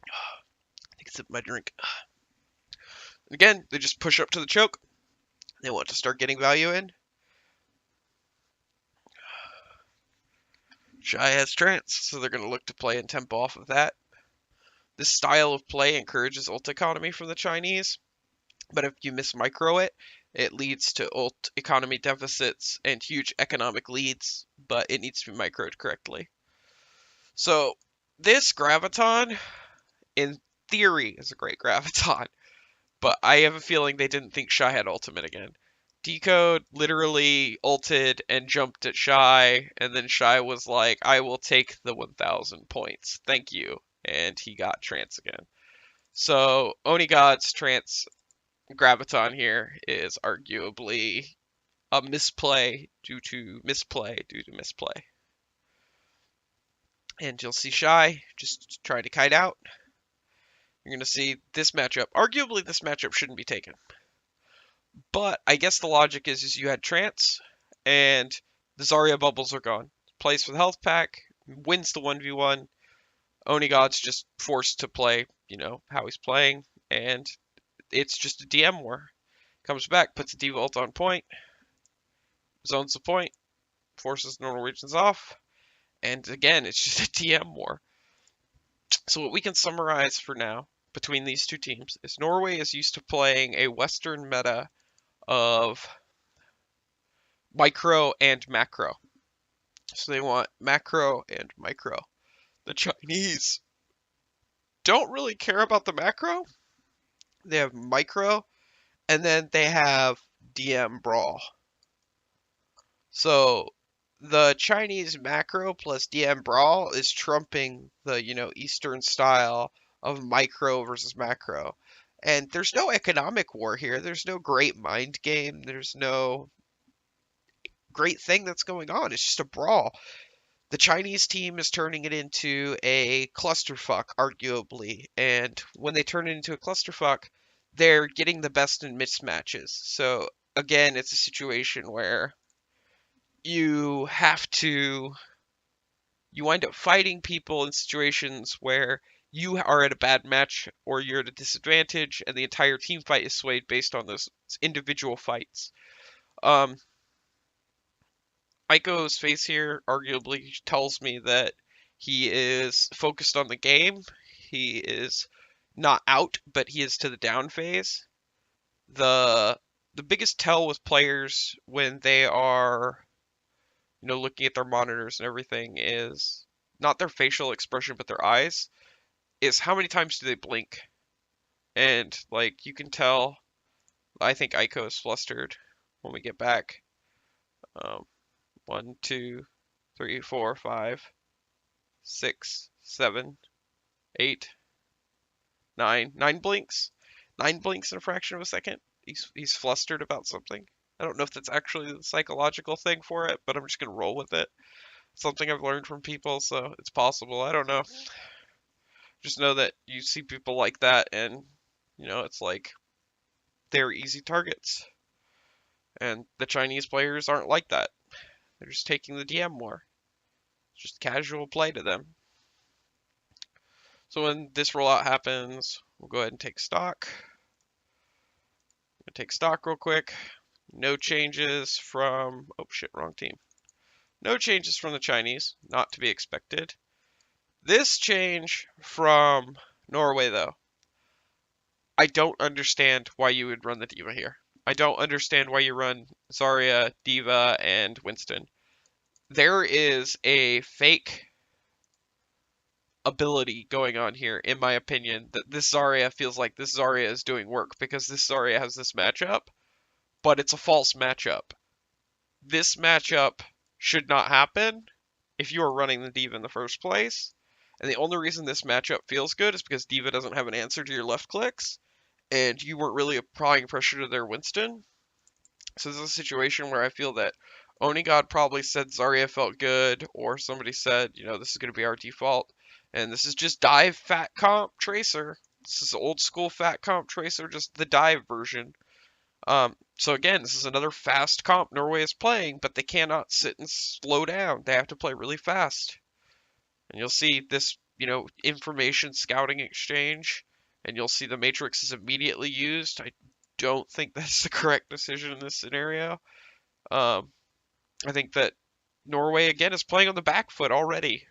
Speaker 1: I think it's my drink. Again, they just push up to the choke. They want to start getting value in. Shy has trance, so they're going to look to play in tempo off of that. This style of play encourages ult economy from the Chinese, but if you miss micro it, it leads to ult economy deficits and huge economic leads, but it needs to be microed correctly. So this Graviton, in theory, is a great Graviton, but I have a feeling they didn't think Shy had ultimate again. Decode literally ulted and jumped at Shy, and then Shy was like, I will take the 1,000 points. Thank you. And he got trance again. So Onigod's trance Graviton here is arguably a misplay due to misplay. And you'll see Shy just trying to kite out. You're going to see this matchup. Arguably, this matchup shouldn't be taken. But I guess the logic is you had trance, and the Zarya bubbles are gone. Plays for the health pack, wins the 1v1. Onigod's just forced to play, how he's playing, and it's just a DM war. Comes back, puts a D.Va ult on point, zones the point, forces the Norwegians off, and again, it's just a DM war. So what we can summarize for now between these two teams is Norway is used to playing a Western meta of micro and macro. So they want macro and micro. The Chinese don't really care about the macro. They have micro, and then they have DM brawl. So the Chinese macro plus DM brawl is trumping the, Eastern style of micro versus macro. And there's no economic war here. There's no great mind game. There's no great thing that's going on. It's just a brawl. The Chinese team is turning it into a clusterfuck, arguably. And when they turn it into a clusterfuck, they're getting the best in mismatches. So again, it's a situation where you wind up fighting people in situations where you are at a bad match or you're at a disadvantage, and the entire team fight is swayed based on those individual fights. Aiko's face here arguably tells me that he is focused on the game. He is not out, but he is to the down phase. The biggest tell with players when they are, looking at their monitors and everything is not their facial expression, but their eyes, is how many times do they blink. And, you can tell, I think Aiko is flustered when we get back. 1, 2, 3, 4, 5, 6, 7, 8, 9. 9 blinks. 9 blinks in a fraction of a second. He's flustered about something. I don't know if that's actually the psychological thing for it, but I'm just going to roll with it. Something I've learned from people, so it's possible. I don't know. Just know that you see people like that, and, it's like they're easy targets. And the Chinese players aren't like that. They're just taking the DM more. It's just casual play to them. So when this rollout happens, we'll go ahead and take stock. Take stock real quick. No changes from, oh shit, wrong team. No changes from the Chinese, not to be expected. This change from Norway, though, I don't understand why you would run the D.Va here. I don't understand why you run Zarya, D.Va, and Winston. There is a fake ability going on here, in my opinion, that this Zarya feels like this Zarya is doing work because this Zarya has this matchup, but it's a false matchup. This matchup should not happen if you are running the D.Va in the first place. And the only reason this matchup feels good is because D.Va doesn't have an answer to your left clicks, and you weren't really applying pressure to their Winston. So this is a situation where I feel that Onigod probably said Zarya felt good, or somebody said, you know, this is going to be our default. And this is just dive fat comp tracer. This is old school fat comp tracer, just the dive version. So again, this is another fast comp Norway is playing, but they cannot sit and slow down. They have to play really fast. And you'll see this, you know, information scouting exchange, and you'll see the matrix is immediately used. I don't think that's the correct decision in this scenario. I think that Norway, again, is playing on the back foot already.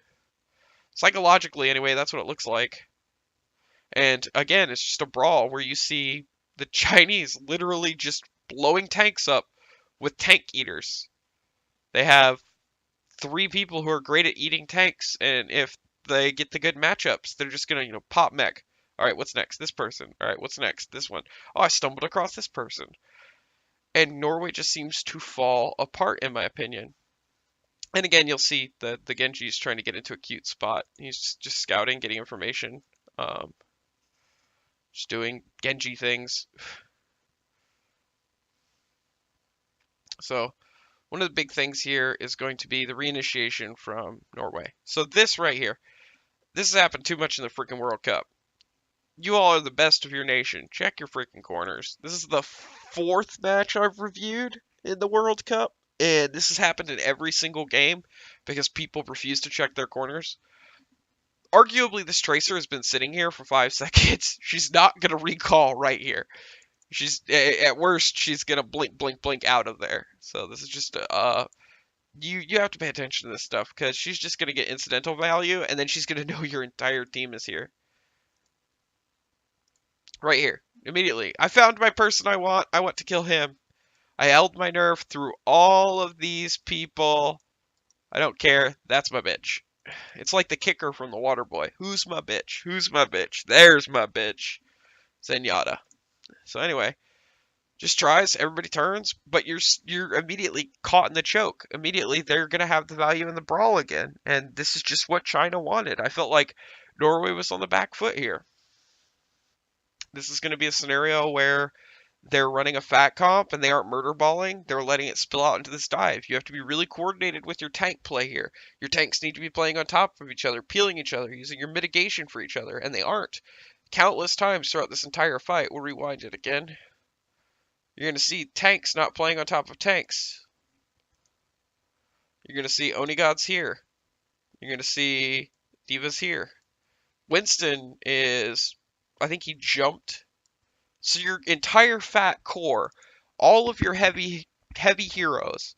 Speaker 1: Psychologically, anyway, that's what it looks like. And again, it's just a brawl where you see the Chinese literally just blowing tanks up with tank eaters. They have 3 people who are great at eating tanks, and if they get the good matchups, they're just gonna, you know, pop mech. All right, what's next? This person. All right, what's next? This one. Oh, I stumbled across this person. And Norway just seems to fall apart, in my opinion. And again, you'll see the Genji is trying to get into a cute spot. He's just scouting, getting information, just doing Genji things. So one of the big things here is going to be the reinitiation from Norway. So this right here, this has happened too much in the freaking World Cup. You all are the best of your nation. Check your freaking corners. This is the 4th match I've reviewed in the World Cup, and this has happened in every single game because people refuse to check their corners. Arguably, this Tracer has been sitting here for 5 seconds. She's not going to recall right here. She's, at worst, she's going to blink, blink, blink out of there. So this is just, you have to pay attention to this stuff because she's just going to get incidental value, and then she's going to know your entire team is here. Right here, immediately. I found my person I want to kill him. I held my nerve through all of these people. I don't care. That's my bitch. It's like the kicker from the Waterboy. Who's my bitch? Who's my bitch? There's my bitch. Zenyatta. So anyway, just tries, everybody turns, but you're immediately caught in the choke. Immediately they're gonna have the value in the brawl again. And this is just what China wanted. I felt like Norway was on the back foot here. This is gonna be a scenario where they're running a fat comp and they aren't murder balling. They're letting it spill out into this dive. You have to be really coordinated with your tank play here. Your tanks need to be playing on top of each other, peeling each other, using your mitigation for each other, and they aren't. Countless times throughout this entire fight, we'll rewind it again. You're going to see tanks not playing on top of tanks. You're going to see Onigod's here. You're going to see D.Va's here. Winston is, I think he jumped. So your entire fat core, all of your heavy heroes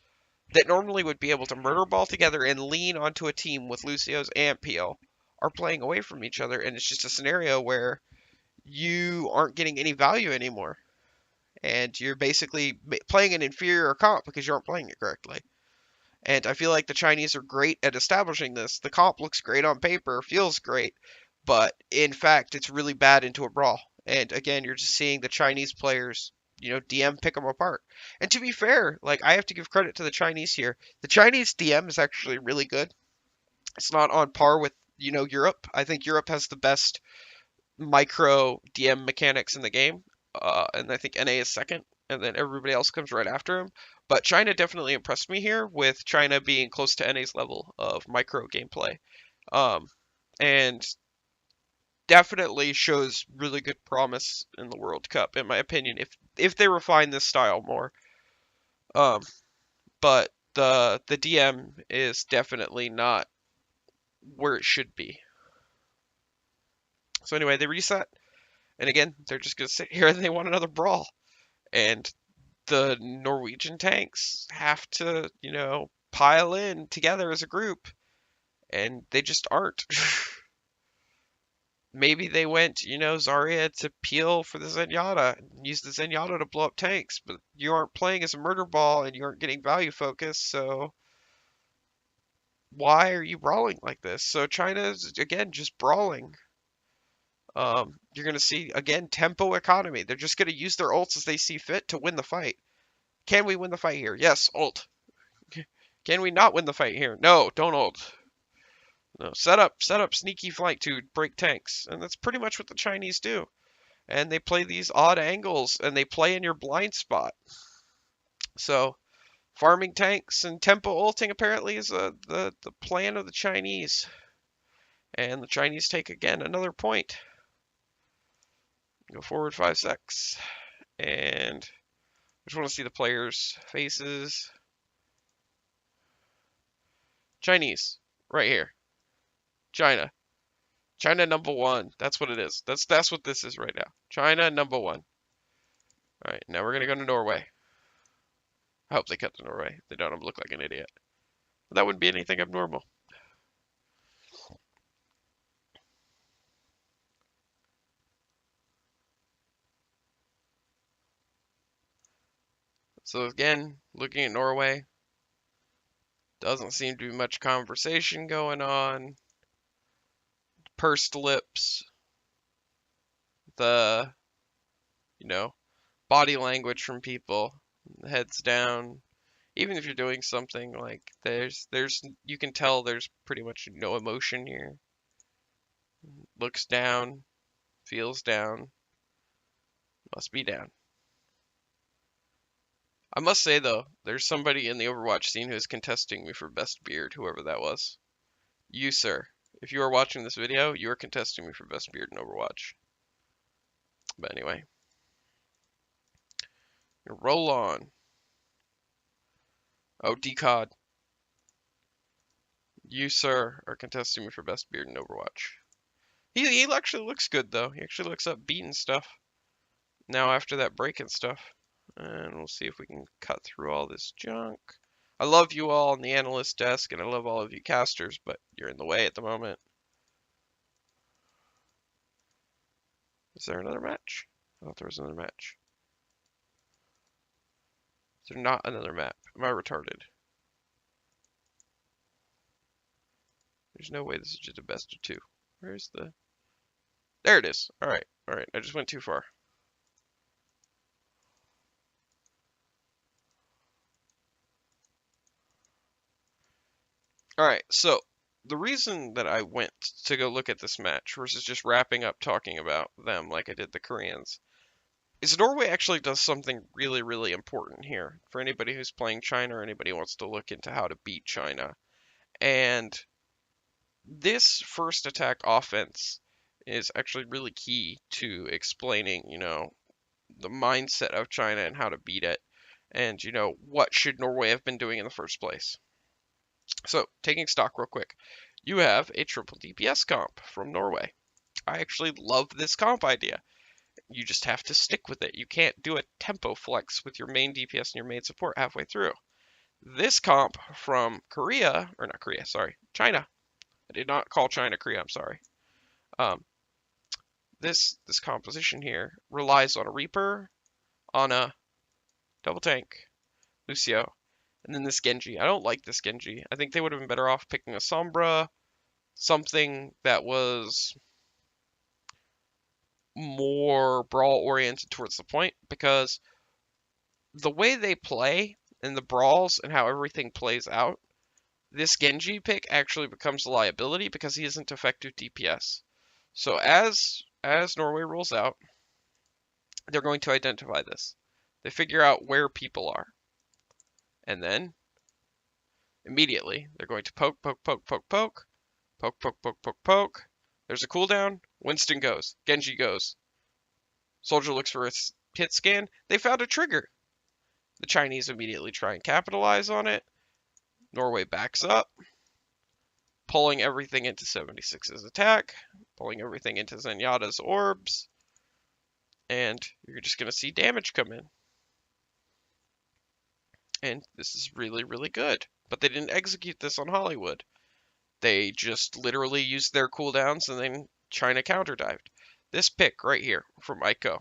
Speaker 1: that normally would be able to murder ball together and lean onto a team with Lucio's and Peel are playing away from each other, and it's just a scenario where you aren't getting any value anymore. And you're basically playing an inferior comp because you aren't playing it correctly. And I feel like the Chinese are great at establishing this. The comp looks great on paper, feels great, but in fact, it's really bad into a brawl. And again, you're just seeing the Chinese players, you know, DM pick them apart. And to be fair, like, I have to give credit to the Chinese here. The Chinese DM is actually really good. It's not on par with, you know, Europe. I think Europe has the best micro DM mechanics in the game. And I think NA is second, and then everybody else comes right after him. But China definitely impressed me here, with China being close to NA's level of micro gameplay. And definitely shows really good promise in the World Cup, in my opinion, if they refine this style more. But the DM is definitely not where it should be. So anyway, they reset, and again, they're just gonna sit here and they want another brawl. And the Norwegian tanks have to, pile in together as a group, and they just aren't. Maybe they went, Zarya to peel for the Zenyatta, and use the Zenyatta to blow up tanks, but you aren't playing as a murder ball and you aren't getting value focus, so why are you brawling like this? So China's, again, just brawling. You're going to see, again, tempo economy. They're just going to use their ults as they see fit to win the fight. Can we win the fight here? Yes, ult. Can we not win the fight here? No, don't ult. No, set up sneaky flank to break tanks. And that's pretty much what the Chinese do. And they play these odd angles, and they play in your blind spot. So, farming tanks and tempo ulting apparently is the plan of the Chinese. And the Chinese take, again, another point. Go forward 5 secs. And I just want to see the players' faces. Chinese, right here. China. China #1. That's what it is. That's what this is right now. China #1. All right, now we're gonna go to Norway. I hope they cut to Norway. If they don't, I'm gonna look like an idiot. But that wouldn't be anything abnormal. So again, looking at Norway, doesn't seem to be much conversation going on. Pursed lips. The, body language from people. Heads down. Even if you're doing something like you can tell there's pretty much no emotion here. Looks down, feels down, must be down. I must say though, there's somebody in the Overwatch scene who is contesting me for best beard, whoever that was. You, sir, if you are watching this video, you are contesting me for best beard in Overwatch. But anyway, roll on. Oh, Decod. You, sir, are contesting me for best beard in Overwatch. He actually looks good, though. He actually looks upbeat and stuff. Now, after that break and stuff. And we'll see if we can cut through all this junk. I love you all on the analyst desk, and I love all of you casters, but you're in the way at the moment. Is there another match? I thought there was another match. Is there not another map? Am I retarded? There's no way this is just a best of 2. Where's the... There it is. Alright, alright. I just went too far. Alright, so the reason that I went to go look at this match versus just wrapping up talking about them like I did the Koreans is Norway actually does something really, really important here for anybody who's playing China or anybody who wants to look into how to beat China. And this first attack offense is actually really key to explaining, the mindset of China and how to beat it. And, what should Norway have been doing in the first place? So, taking stock real quick, you have a triple DPS comp from Norway. I actually love this comp idea. You just have to stick with it. You can't do a tempo flex with your main DPS and your main support halfway through. This comp from China. I did not call China Korea, I'm sorry. This composition here relies on a Reaper, on a double tank, Lucio, and then this Genji. I don't like this Genji. I think they would have been better off picking a Sombra, something that was more brawl oriented towards the point, because the way they play in the brawls and how everything plays out, this Genji pick actually becomes a liability because he isn't effective DPS. So as Norway rolls out, they're going to identify this. They figure out where people are. And then, immediately, they're going to poke, poke, poke, poke, poke, poke, poke, poke, poke, poke. There's a cooldown. Winston goes. Genji goes. Soldier looks for a hit scan. They found a trigger. The Chinese immediately try and capitalize on it. Norway backs up, pulling everything into 76's attack, pulling everything into Zenyatta's orbs, and you're just going to see damage come in. And this is really, really good. But they didn't execute this on Hollywood. They just literally used their cooldowns and then China counterdived. This pick right here from Ico.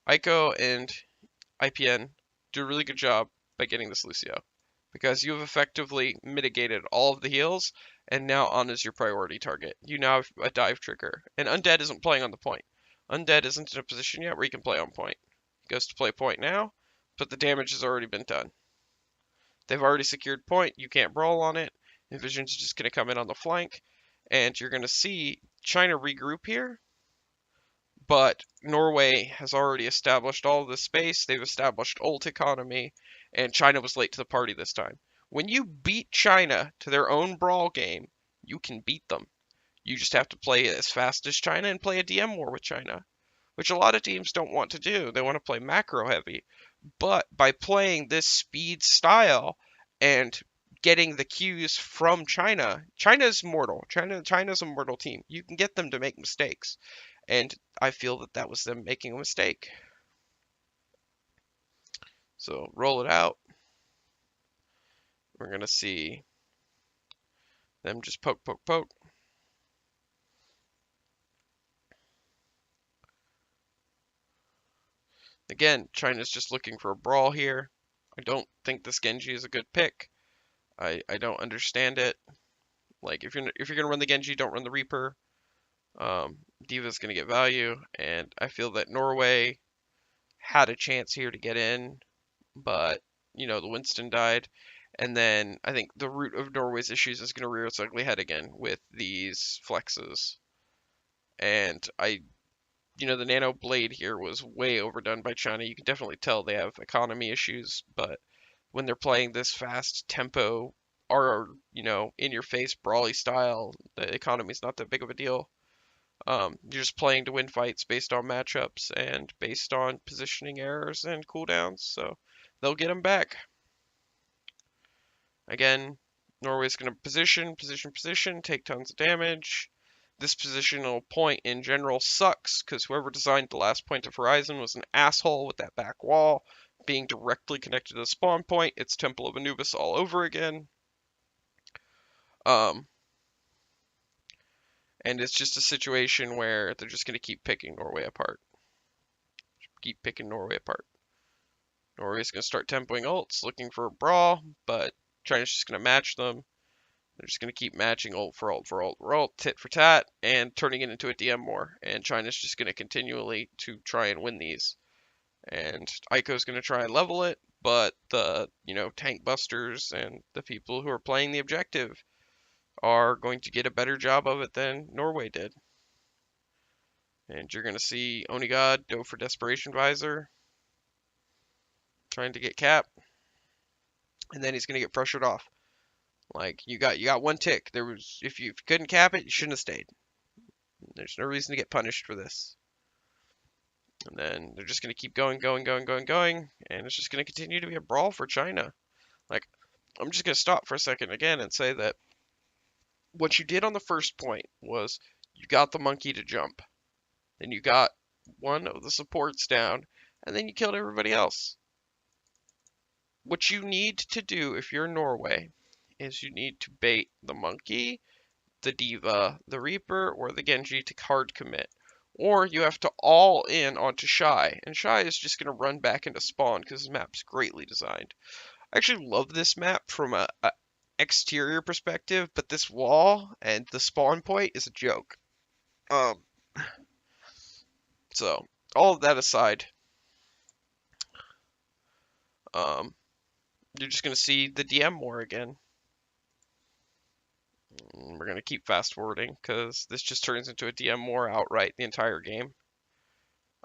Speaker 1: Ico and IPN do a really good job by getting this Lucio, because you have effectively mitigated all of the heals, and now Ana's your priority target. You now have a dive trigger, and Undead isn't playing on the point. Undead isn't in a position yet where he can play on point. He goes to play point now, but the damage has already been done. They've already secured point, you can't brawl on it, Envision's just going to come in on the flank, and you're going to see China regroup here, but Norway has already established all of the space, they've established ult economy, and China was late to the party this time. When you beat China to their own brawl game, you can beat them. You just have to play as fast as China and play a DM war with China, which a lot of teams don't want to do. They want to play macro heavy. But by playing this speed style and getting the cues from China, China's mortal. China's a mortal team. You can get them to make mistakes. And I feel that that was them making a mistake. So roll it out. We're going to see them just poke, poke, poke. Again, China's just looking for a brawl here. I don't think this Genji is a good pick. I don't understand it. Like, if you're gonna run the Genji, don't run the Reaper. Diva's gonna get value, and I feel that Norway had a chance here to get in, but you know, the Winston died. And then I think the root of Norway's issues is going to rear its ugly head again with these flexes. And you know, the Nano Blade here was way overdone by China. You can definitely tell they have economy issues, but when they're playing this fast tempo or, you know, in your face brawly style, the economy's not that big of a deal. You're just playing to win fights based on matchups and based on positioning errors and cooldowns, so they'll get them back. Again, Norway's going to position, take tons of damage. This positional point in general sucks because whoever designed the last point of Horizon was an asshole with that back wall being directly connected to the spawn point. It's Temple of Anubis all over again. And it's just a situation where they're just going to keep picking Norway apart. Norway's going to start tempoing ults, looking for a brawl, but China's just going to match them. They're just going to keep matching ult for ult for ult for ult, tit for tat, and turning it into a DM war. And China's just going to continually to try and win these. And Ico's going to try and level it, but the, you know, tank busters and the people who are playing the objective are going to get a better job of it than Norway did. And you're going to see Onigod go for Desperation Visor, trying to get cap, and then he's going to get pressured off. Like, you got one tick. There was, if you couldn't cap it, you shouldn't have stayed. There's no reason to get punished for this. And then they're just going to keep going, and it's just going to continue to be a brawl for China. Like, I'm just going to stop for a second again and say that what you did on the first point was you got the monkey to jump. Then you got one of the supports down, and then you killed everybody else. What you need to do if you're Norway is you need to bait the monkey, the Diva, the Reaper, or the Genji to hard commit. Or you have to all in onto Shy, and Shy is just going to run back into spawn because this map's greatly designed. I actually love this map from a exterior perspective, but this wall and the spawn point is a joke. So, all of that aside, you're just going to see the DM war again. We're going to keep fast forwarding because this just turns into a DM war outright the entire game.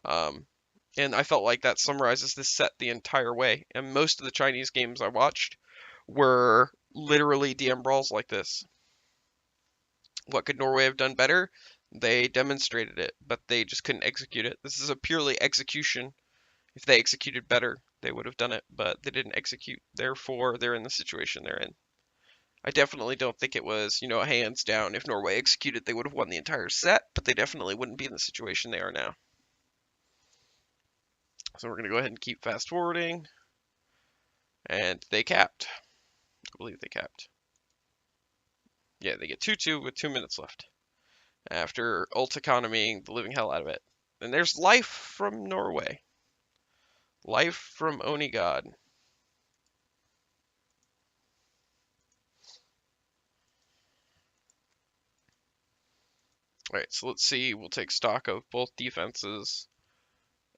Speaker 1: And I felt like that summarizes this set the entire way. And most of the Chinese games I watched were literally DM brawls like this. What could Norway have done better? They demonstrated it, but they just couldn't execute it. This is a purely execution. If they executed better, they would have done it, but they didn't execute. Therefore, they're in the situation they're in. I definitely don't think it was, hands down. If Norway executed, they would have won the entire set, but they definitely wouldn't be in the situation they are now. So we're going to go ahead and keep fast forwarding. And they capped. I believe they capped. Yeah, they get 2-2 with 2 minutes left. After ult economying the living hell out of it. And there's life from Norway. Life from Oni God. Alright, so let's see. We'll take stock of both defenses.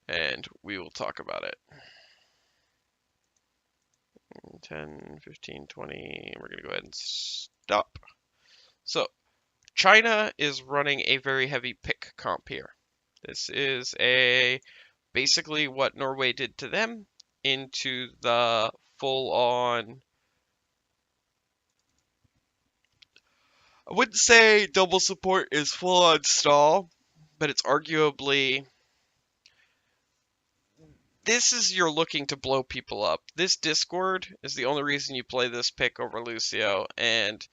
Speaker 1: And we will talk about it. 10, 15, 20. We're going to go ahead and stop. So, China is running a very heavy pick comp here. This is basically what Norway did to them into the full-on, I wouldn't say double support is full-on stall, but it's arguably, this is you're looking to blow people up. This Discord is the only reason you play this pick over Lucio, and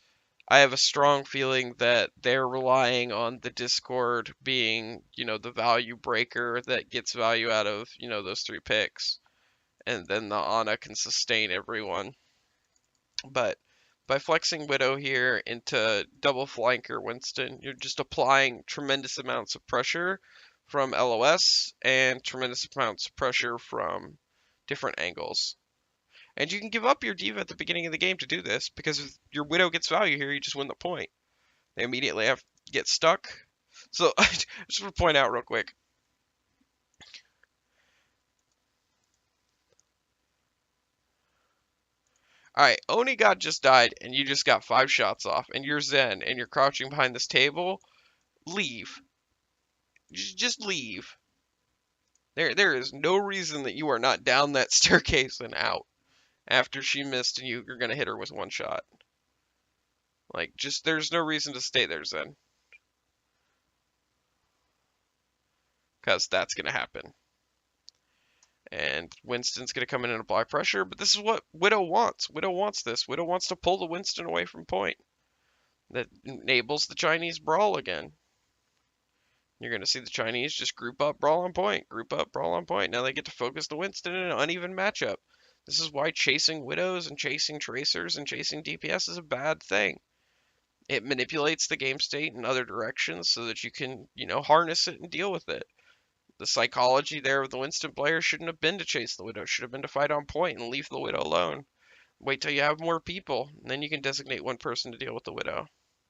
Speaker 1: I have a strong feeling that they're relying on the Discord being, the value breaker that gets value out of, those 3 picks. And then the Ana can sustain everyone. But by flexing Widow here into double flanker Winston, you're just applying tremendous amounts of pressure from LOS and tremendous amounts of pressure from different angles. And you can give up your diva at the beginning of the game to do this, because if your Widow gets value here, you just win the point. They immediately have to get stuck. So I just want to point out real quick. Alright, Oni God just died, and you just got 5 shots off, and you're Zen, and you're crouching behind this table. Leave. Just leave. There is no reason that you are not down that staircase and out after she missed and you're going to hit her with 1 shot. There's no reason to stay there, Zen. Because that's going to happen. And Winston's going to come in and apply pressure, but this is what Widow wants. Widow wants this. Widow wants to pull the Winston away from point. That enables the Chinese brawl again. You're going to see the Chinese just group up, brawl on point. Group up, brawl on point. Now they get to focus the Winston in an uneven matchup. This is why chasing Widows and chasing Tracers and chasing DPS is a bad thing. It manipulates the game state in other directions so that you can, harness it and deal with it. The psychology there of the Winston player shouldn't have been to chase the Widow. It should have been to fight on point and leave the Widow alone. Wait till you have more people, and then you can designate one person to deal with the Widow.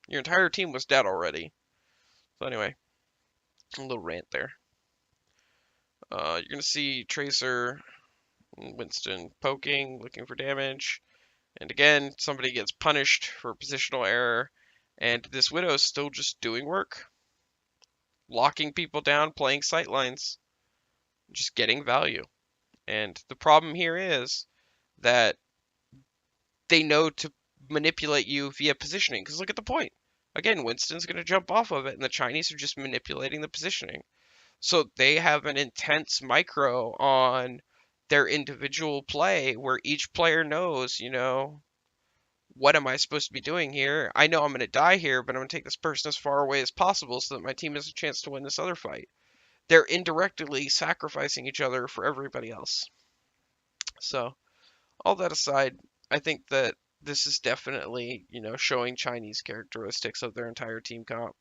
Speaker 1: Your entire team was dead already. So anyway, a little rant there. You're going to see Tracer and Winston poking, looking for damage. And again, somebody gets punished for positional error. And this Widow is still just doing work. Locking people down, playing sightlines, just getting value. And the problem here is that they know to manipulate you via positioning. Because look at the point. Again, Winston's going to jump off of it, and the Chinese are just manipulating the positioning. So they have an intense micro on their individual play where each player knows, what am I supposed to be doing here? I know I'm going to die here, but I'm going to take this person as far away as possible so that my team has a chance to win this other fight. They're indirectly sacrificing each other for everybody else. So, all that aside, I think that this is definitely, showing Chinese characteristics of their entire team comp.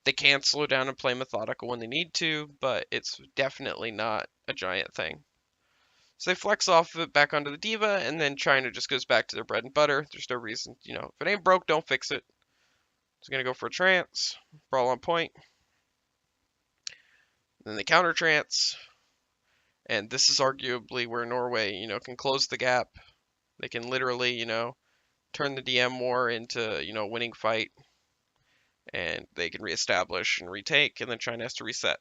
Speaker 1: They can slow down and play methodical when they need to, but it's definitely not a giant thing. So they flex off of it back onto the diva, and then China just goes back to their bread and butter. There's no reason, if it ain't broke, don't fix it. It's going to go for a trance, brawl on point. Then they counter trance. And this is arguably where Norway, can close the gap. They can literally, turn the DM war into, a winning fight. And they can reestablish and retake, and then China has to reset.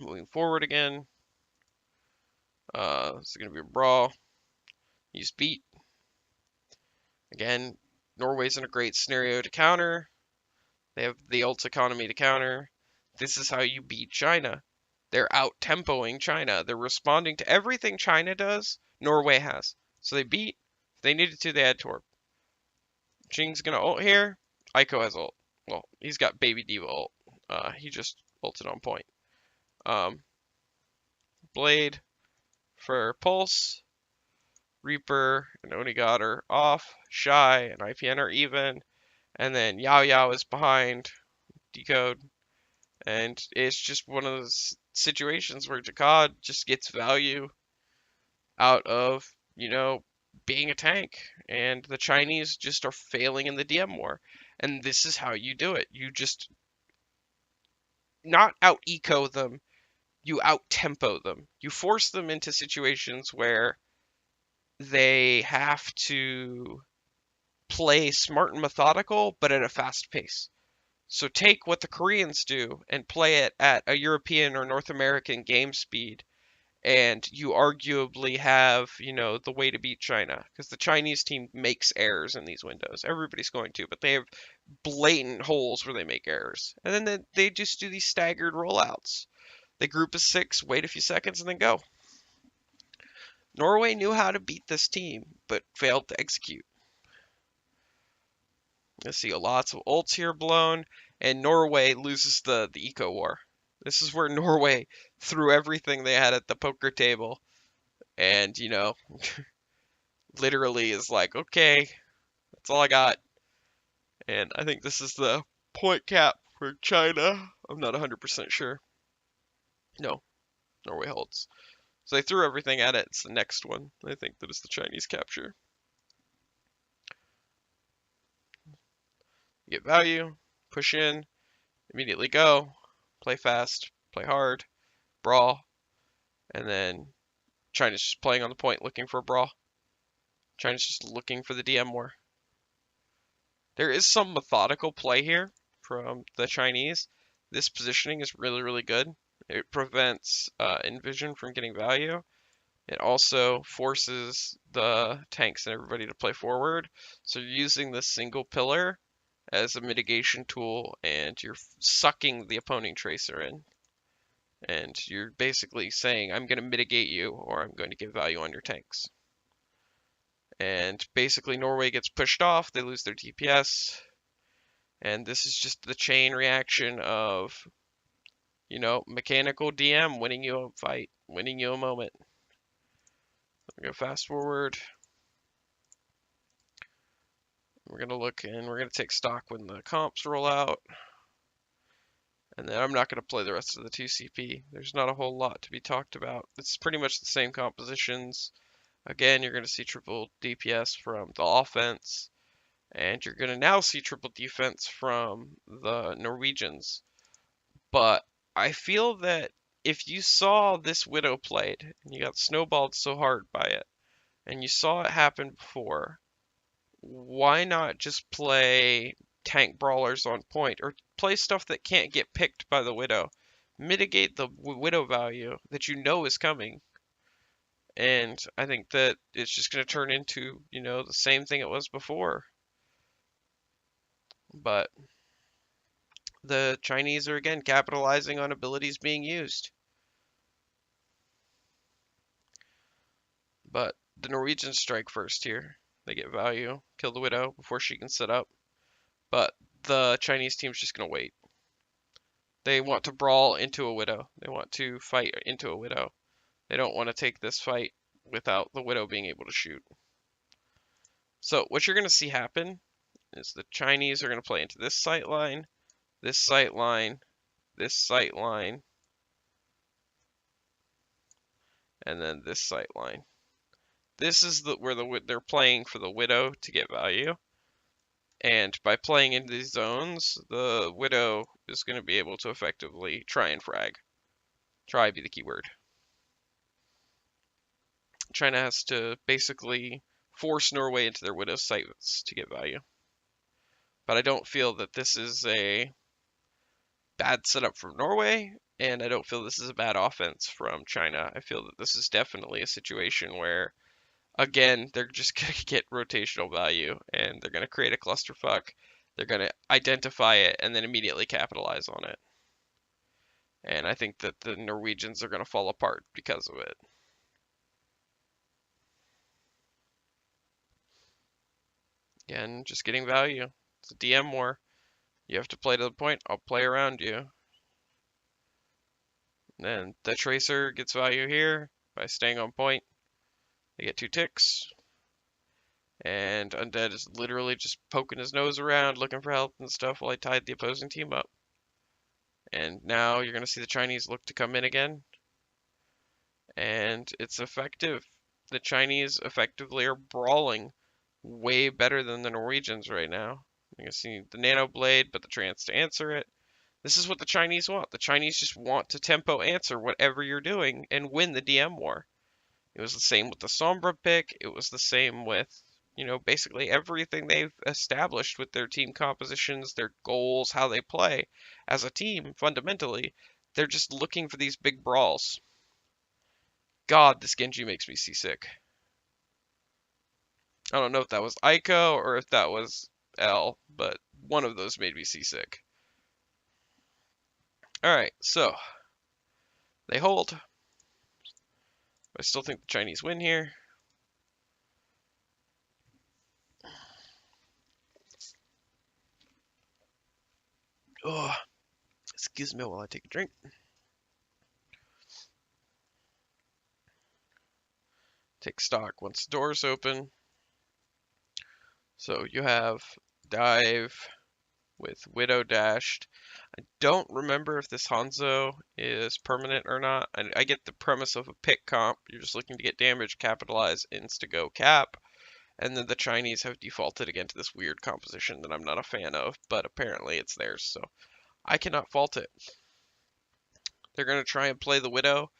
Speaker 1: Moving forward again. This is going to be a brawl. Use beat. Again, Norway's in a great scenario to counter. They have the ult economy to counter. This is how you beat China. They're out-tempoing China. They're responding to everything China does, Norway has. So they beat. If they needed to, they had Torp. Jing's gonna ult here. Aiko has ult. Well, he's got Baby Diva ult. He just ulted on point. Blade for Pulse. Reaper and Onigod are off. Shy and IPN are even. And then Yao Yao is behind. Decode. And it's just one of those situations where Jakad just gets value out of, being a tank. And the Chinese just are failing in the DM war. And this is how you do it. You just not out-eco them, you out-tempo them. You force them into situations where they have to play smart and methodical, but at a fast pace. So take what the Koreans do and play it at a European or North American game speed, and you arguably have, the way to beat China. Because the Chinese team makes errors in these windows. Everybody's going to, but they have blatant holes where they make errors. And then they just do these staggered rollouts. They group of 6, wait a few seconds, and then go. Norway knew how to beat this team, but failed to execute. I see lots of ults here blown, and Norway loses the eco war. This is where Norway threw everything they had at the poker table, and literally is like, okay, that's all I got. And I think this is the point cap for China. I'm not 100% sure. No, Norway holds. So they threw everything at it. It's the next one. I think that is the Chinese capture. Get value, push in, immediately go, play fast, play hard, brawl, and then China's just playing on the point looking for a brawl. China's just looking for the DM war. There is some methodical play here from the Chinese. This positioning is really, really good. It prevents Envision from getting value. It also forces the tanks and everybody to play forward. So you're using this single pillar as a mitigation tool, and you're sucking the opposing tracer in. And you're basically saying, I'm going to mitigate you, or I'm going to give value on your tanks. And basically Norway gets pushed off, they lose their DPS, and this is just the chain reaction of, mechanical DM winning you a fight, winning you a moment. We're going to fast forward. We're going to look and we're going to take stock when the comps roll out. And then I'm not going to play the rest of the 2CP. There's not a whole lot to be talked about. It's pretty much the same compositions. Again, you're going to see triple DPS from the offense. And you're going to now see triple defense from the Norwegians. But I feel that if you saw this Widow played, and you got snowballed so hard by it, and you saw it happen before, why not just play tank brawlers on point, or play stuff that can't get picked by the Widow? Mitigate the Widow value that you know is coming. And I think that it's just going to turn into, the same thing it was before. But the Chinese are again capitalizing on abilities being used. But the Norwegians strike first here. They get value, kill the Widow before she can set up. But the Chinese team's just going to wait. They want to brawl into a Widow. They want to fight into a Widow. They don't want to take this fight without the Widow being able to shoot. So what you're going to see happen is the Chinese are going to play into this sight line, this sight line, this sight line, and then this sight line. This is where they're playing for the Widow to get value. And by playing into these zones, the Widow is going to be able to effectively try and frag. Try be the key word. China has to basically force Norway into their Widow sights to get value. But I don't feel that this is a bad setup from Norway, and I don't feel this is a bad offense from China. I feel that this is definitely a situation where, again, they're just going to get rotational value, and they're going to create a clusterfuck. They're going to identify it, and then immediately capitalize on it. And I think that the Norwegians are going to fall apart because of it. Again, just getting value. It's a DM war. You have to play to the point. I'll play around you. And the Tracer gets value here by staying on point. They get 2 ticks. And Undead is literally just poking his nose around, looking for help and stuff while I tied the opposing team up. And now you're going to see the Chinese look to come in again. And it's effective. The Chinese effectively are brawling way better than the Norwegians right now. You can see the Nano Blade, but the Trance to answer it. This is what the Chinese want. The Chinese just want to tempo answer whatever you're doing and win the DM war. It was the same with the Sombra pick. It was the same with, basically everything they've established with their team compositions, their goals, how they play as a team. Fundamentally, they're just looking for these big brawls. God, this Genji makes me seasick. I don't know if that was Aiko or if that was L, but one of those made me seasick. Alright, so they hold. I still think the Chinese win here. Oh, excuse me while I take a drink. Take stock once the doors open. So you have dive with Widow dashed. I don't remember if this Hanzo is permanent or not. I get the premise of a pick comp. You're just looking to get damage, capitalize, insta-go cap. And then the Chinese have defaulted again to this weird composition that I'm not a fan of, but apparently it's theirs, so I cannot fault it. They're going to try and play the Widow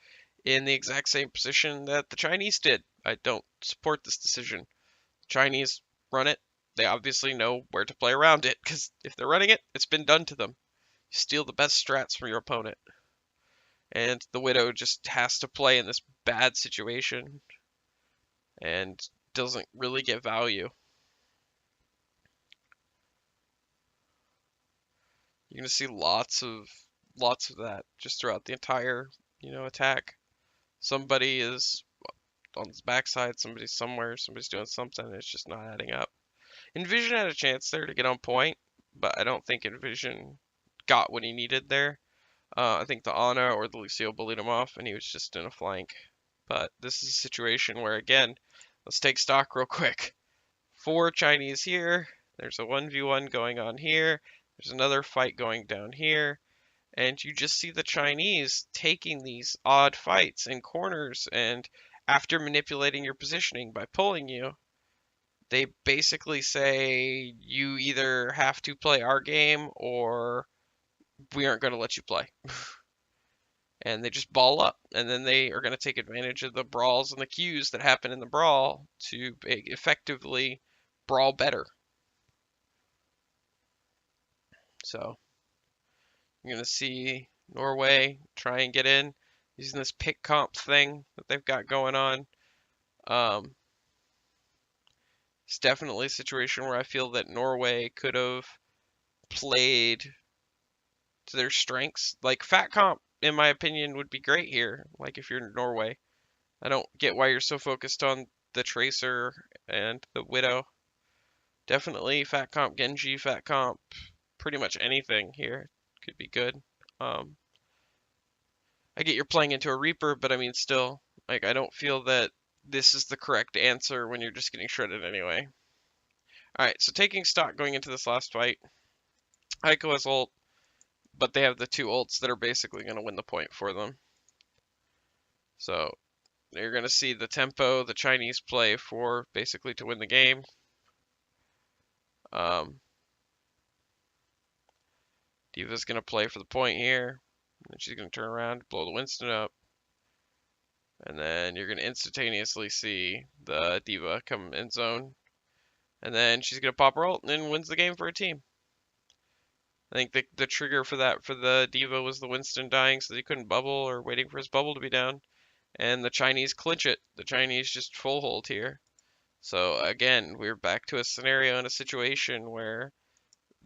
Speaker 1: in the exact same position that the Chinese did. I don't support this decision. The Chinese run it. They obviously know where to play around it, because if they're running it, it's been done to them. You steal the best strats from your opponent. And the Widow just has to play in this bad situation and doesn't really get value. You're going to see lots of that just throughout the entire, attack. Somebody is on his backside, somebody's somewhere, somebody's doing something, and it's just not adding up. Envision had a chance there to get on point, but I don't think Envision got what he needed there. I think the Ana or the Lucio bullied him off, and he was just in a flank. But this is a situation where, again, let's take stock real quick. 4 Chinese here. There's a 1v1 going on here. There's another fight going down here. And you just see the Chinese taking these odd fights in corners, and after manipulating your positioning by pulling you, they basically say you either have to play our game or we aren't going to let you play. And they just ball up, and then they are going to take advantage of the brawls and the cues that happen in the brawl to effectively brawl better. So you're going to see Norway try and get in using this pick comp thing that they've got going on. It's definitely a situation where I feel that Norway could have played to their strengths. Like Fat Comp, in my opinion, would be great here. Like if you're in Norway, I don't get why you're so focused on the Tracer and the Widow. Definitely Fat Comp Genji, Fat Comp, pretty much anything here could be good. I get you're playing into a Reaper, but I mean still, like I don't feel that this is the correct answer when you're just getting shredded anyway. Alright, so taking stock going into this last fight. Aiko has ult, but they have the 2 ults that are basically going to win the point for them. So you're going to see the tempo the Chinese play for basically to win the game. Diva's going to play for the point here. And she's going to turn around, blow the Winston up. And then you're going to instantaneously see the Diva come in zone. And then she's going to pop her ult and then wins the game for her team. I think the trigger for that for the Diva was the Winston dying so that he couldn't bubble or waiting for his bubble to be down. And the Chinese clinch it. The Chinese just full hold here. So again, we're back to a scenario and a situation where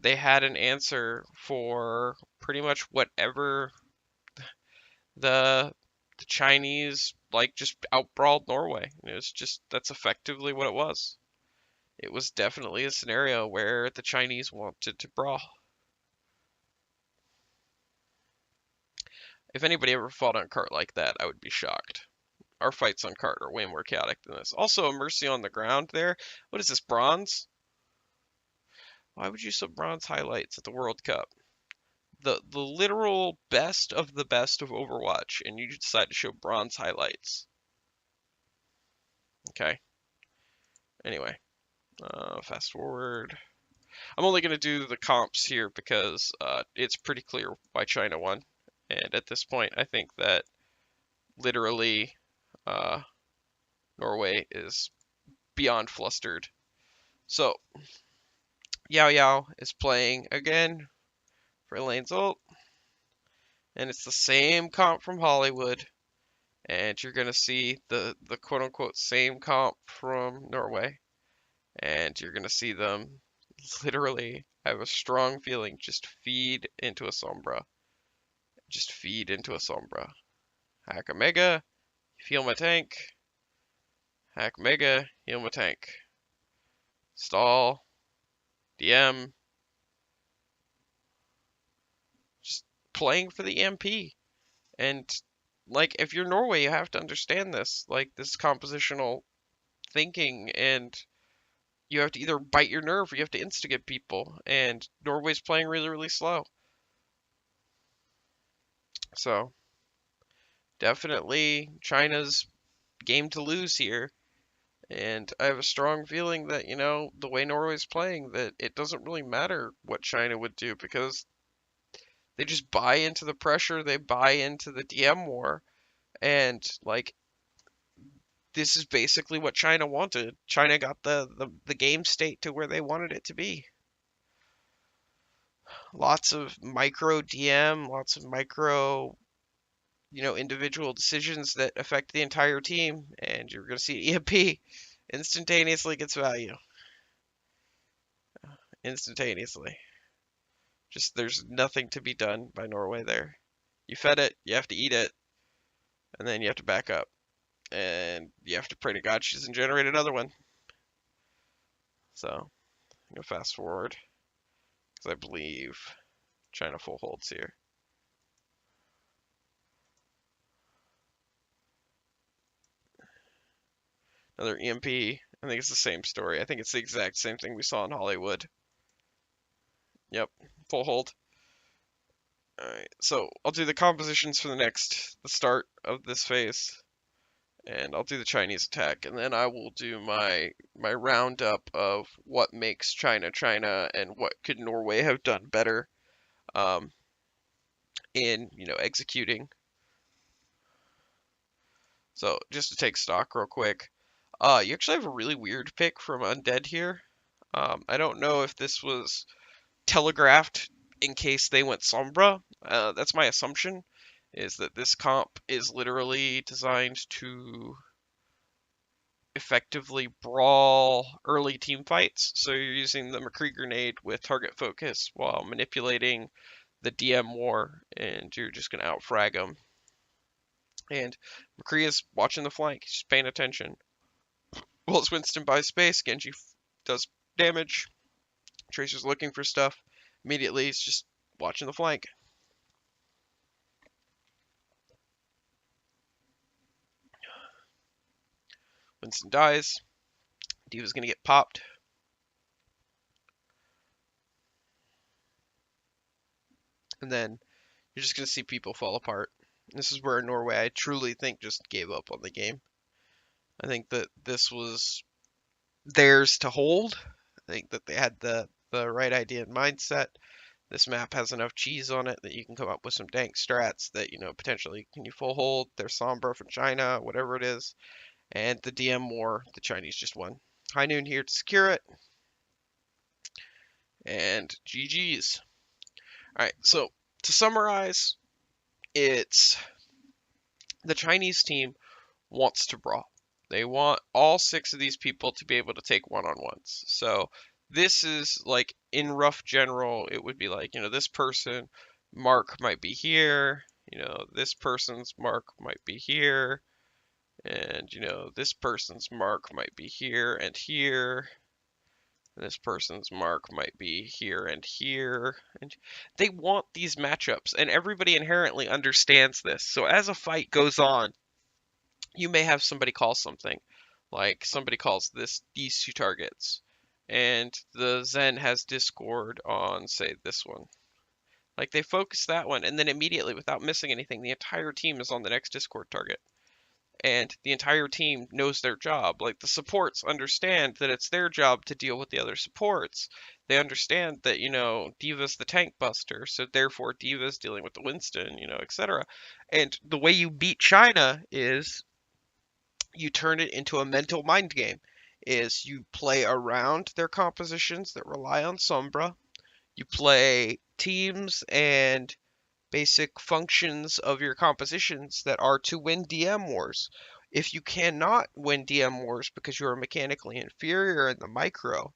Speaker 1: they had an answer for pretty much whatever the Chinese like just outbrawled Norway. It was just that's effectively what it was. It was definitely a scenario where the Chinese wanted to brawl. If anybody ever fought on cart like that, I would be shocked. Our fights on cart are way more chaotic than this. Also, a mercy on the ground there. What is this, bronze? Why would you show bronze highlights at the World Cup? The literal best of the best of Overwatch, and you decide to show bronze highlights. Okay. Anyway, fast forward. I'm only going to do the comps here because it's pretty clear why China won. And at this point, I think that literally Norway is beyond flustered. So, Yao Yao is playing again for Elaine's ult. And it's the same comp from Hollywood. And you're going to see the quote-unquote same comp from Norway. And you're going to see them literally, I have a strong feeling, just feed into a Sombra. Just feed into a Sombra. Hack a Mega, heal my tank. Hack Mega, heal my tank. Stall, DM. Just playing for the EMP. And, like, if you're Norway, you have to understand this. Like, this compositional thinking, and you have to either bite your nerve or you have to instigate people. And Norway's playing really, really slow. So, definitely China's game to lose here. And I have a strong feeling that, you know, the way Norway's playing, that it doesn't really matter what China would do because they just buy into the pressure, they buy into the DM war, and, like, this is basically what China wanted. China got the game state to where they wanted it to be. Lots of micro DM, lots of micro, you know, individual decisions that affect the entire team, and you're going to see EMP instantaneously gets value. Instantaneously. Just there's nothing to be done by Norway there. You fed it, you have to eat it, and then you have to back up. And you have to pray to God she doesn't generate another one. So, I'm going to fast forward, because I believe China full holds here. Another EMP. I think it's the same story. I think it's the exact same thing we saw in Hollywood. Yep, full hold. Alright, so I'll do the compositions for the start of this phase. And I'll do the Chinese attack, and then I will do my roundup of what makes China China and what could Norway have done better in, you know, executing. So just to take stock real quick, you actually have a really weird pick from Undead here. I don't know if this was telegraphed in case they went Sombra. That's my assumption, is that this comp is literally designed to effectively brawl early team fights. So you're using the McCree grenade with target focus while manipulating the DM war, and you're just going to outfrag them. And McCree is watching the flank. He's paying attention. While Winston buys space, Genji does damage. Tracer's looking for stuff. Immediately, he's just watching the flank. Winston dies. D.Va's going to get popped. And then you're just going to see people fall apart. This is where Norway, I truly think, just gave up on the game. I think that this was theirs to hold. I think that they had the right idea and mindset. This map has enough cheese on it that you can come up with some dank strats that, you know, potentially can you full hold. There's Sombra from China, whatever it is. And the DM war, the Chinese just won. High Noon here to secure it. And GG's. Alright, so to summarize, it's the Chinese team wants to brawl. They want all 6 of these people to be able to take one-on-ones. So this is in rough general, it would be like, you know, this person, Mark might be here, this person's mark might be here, and this person's mark might be here and here. This person's mark might be here and here. And they want these matchups, and everybody inherently understands this. So as a fight goes on, you may have somebody call something, like somebody calls these two targets, and the Zen has Discord on, say, this one. Like they focus that one, and then immediately, without missing anything, the entire team is on the next Discord target. And the entire team knows their job. Like the supports understand that it's their job to deal with the other supports. They understand that, D.Va's the tank buster, so therefore D.Va's dealing with the Winston, etc. And the way you beat China is you turn it into a mental mind game. Is you play around their compositions that rely on Sombra. You play teams and basic functions of your compositions that are to win DM wars. If you cannot win DM wars because you are mechanically inferior in the micro,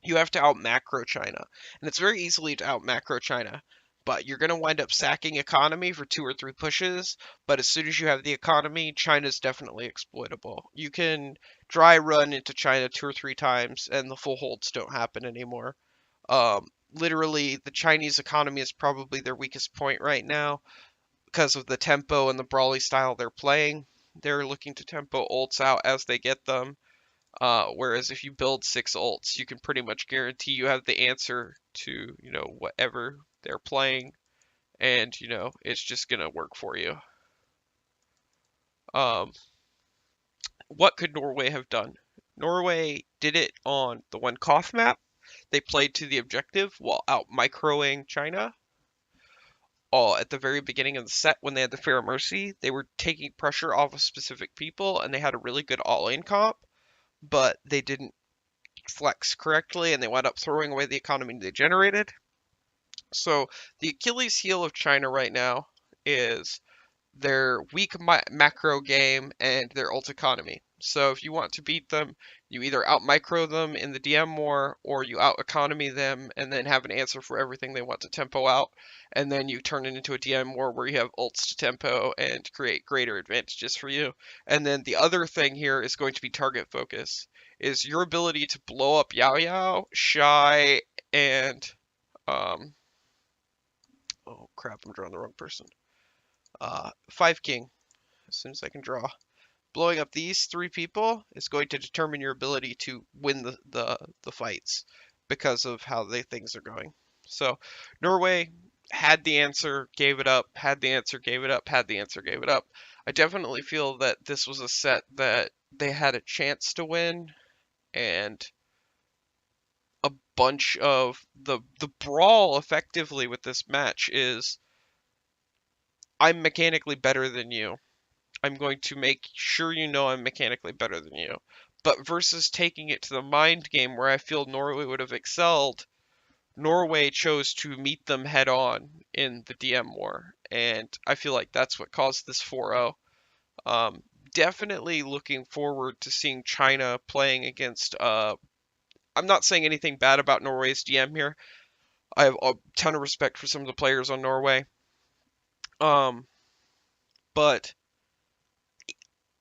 Speaker 1: you have to out macro China. And it's very easily to out macro China, but you're going to wind up sacking economy for 2 or 3 pushes. But as soon as you have the economy, China's definitely exploitable. You can dry run into China 2 or 3 times and the full holds don't happen anymore. Literally, the Chinese economy is probably their weakest point right now because of the tempo and the brawly style they're playing. They're looking to tempo ults out as they get them. Whereas if you build 6 ults, you can pretty much guarantee you have the answer to, whatever they're playing. And, it's just going to work for you. What could Norway have done? Norway did it on the one Koth map. They played to the objective while out microing China. At the very beginning of the set, when they had the Fair Mercy, they were taking pressure off of specific people, and they had a really good all-in comp, but they didn't flex correctly, and they wound up throwing away the economy they generated. So the Achilles heel of China right now is their weak macro game and their ult economy. So if you want to beat them, you either out micro them in the DM war, or you out economy them and then have an answer for everything they want to tempo out, and then you turn it into a DM war where you have ults to tempo and create greater advantages for you. And then the other thing here is going to be target focus, is your ability to blow up Yao Yao, Shy, and oh crap, I'm drawing the wrong person. 5 King, as soon as I can draw. Blowing up these 3 people is going to determine your ability to win the fights because of how things are going. So Norway had the answer, gave it up, had the answer, gave it up, had the answer, gave it up. I definitely feel that this was a set that they had a chance to win, and a bunch of the brawl effectively with this match is I'm mechanically better than you. I'm going to make sure I'm mechanically better than you. But versus taking it to the mind game where I feel Norway would have excelled, Norway chose to meet them head on in the DM war. And I feel like that's what caused this 4-0. Definitely looking forward to seeing China playing against... I'm not saying anything bad about Norway's DM here. I have a ton of respect for some of the players on Norway. But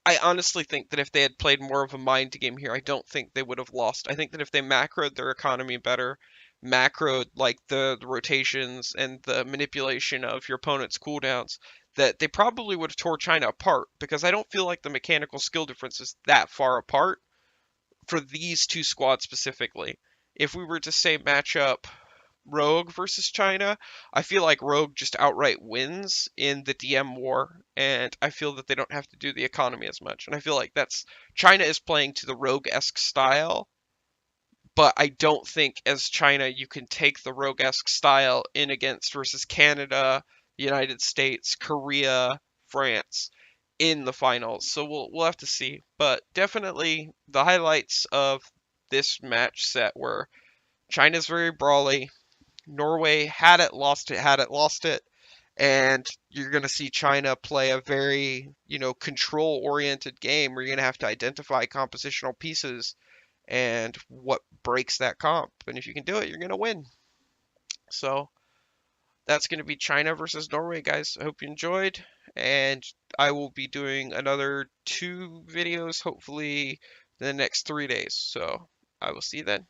Speaker 1: I honestly think that if they had played more of a mind game here, I don't think they would have lost. I think that if they macroed their economy better, macroed like the rotations and the manipulation of your opponent's cooldowns, that they probably would have tore China apart, because I don't feel like the mechanical skill difference is that far apart for these 2 squads specifically. If we were to say match up Rogue versus China, I feel like Rogue just outright wins in the DM war, and I feel that they don't have to do the economy as much. And I feel like China is playing to the Rogue-esque style, but I don't think as China you can take the Rogue-esque style in against versus Canada, the United States, Korea, France in the finals. So we'll have to see. But definitely the highlights of this match set were China's very brawly. Norway had it, lost it, and you're going to see China play a very, control-oriented game where you're going to have to identify compositional pieces and what breaks that comp. And if you can do it, you're going to win. So that's going to be China versus Norway, guys. I hope you enjoyed, and I will be doing another 2 videos hopefully in the next 3 days. So I will see you then.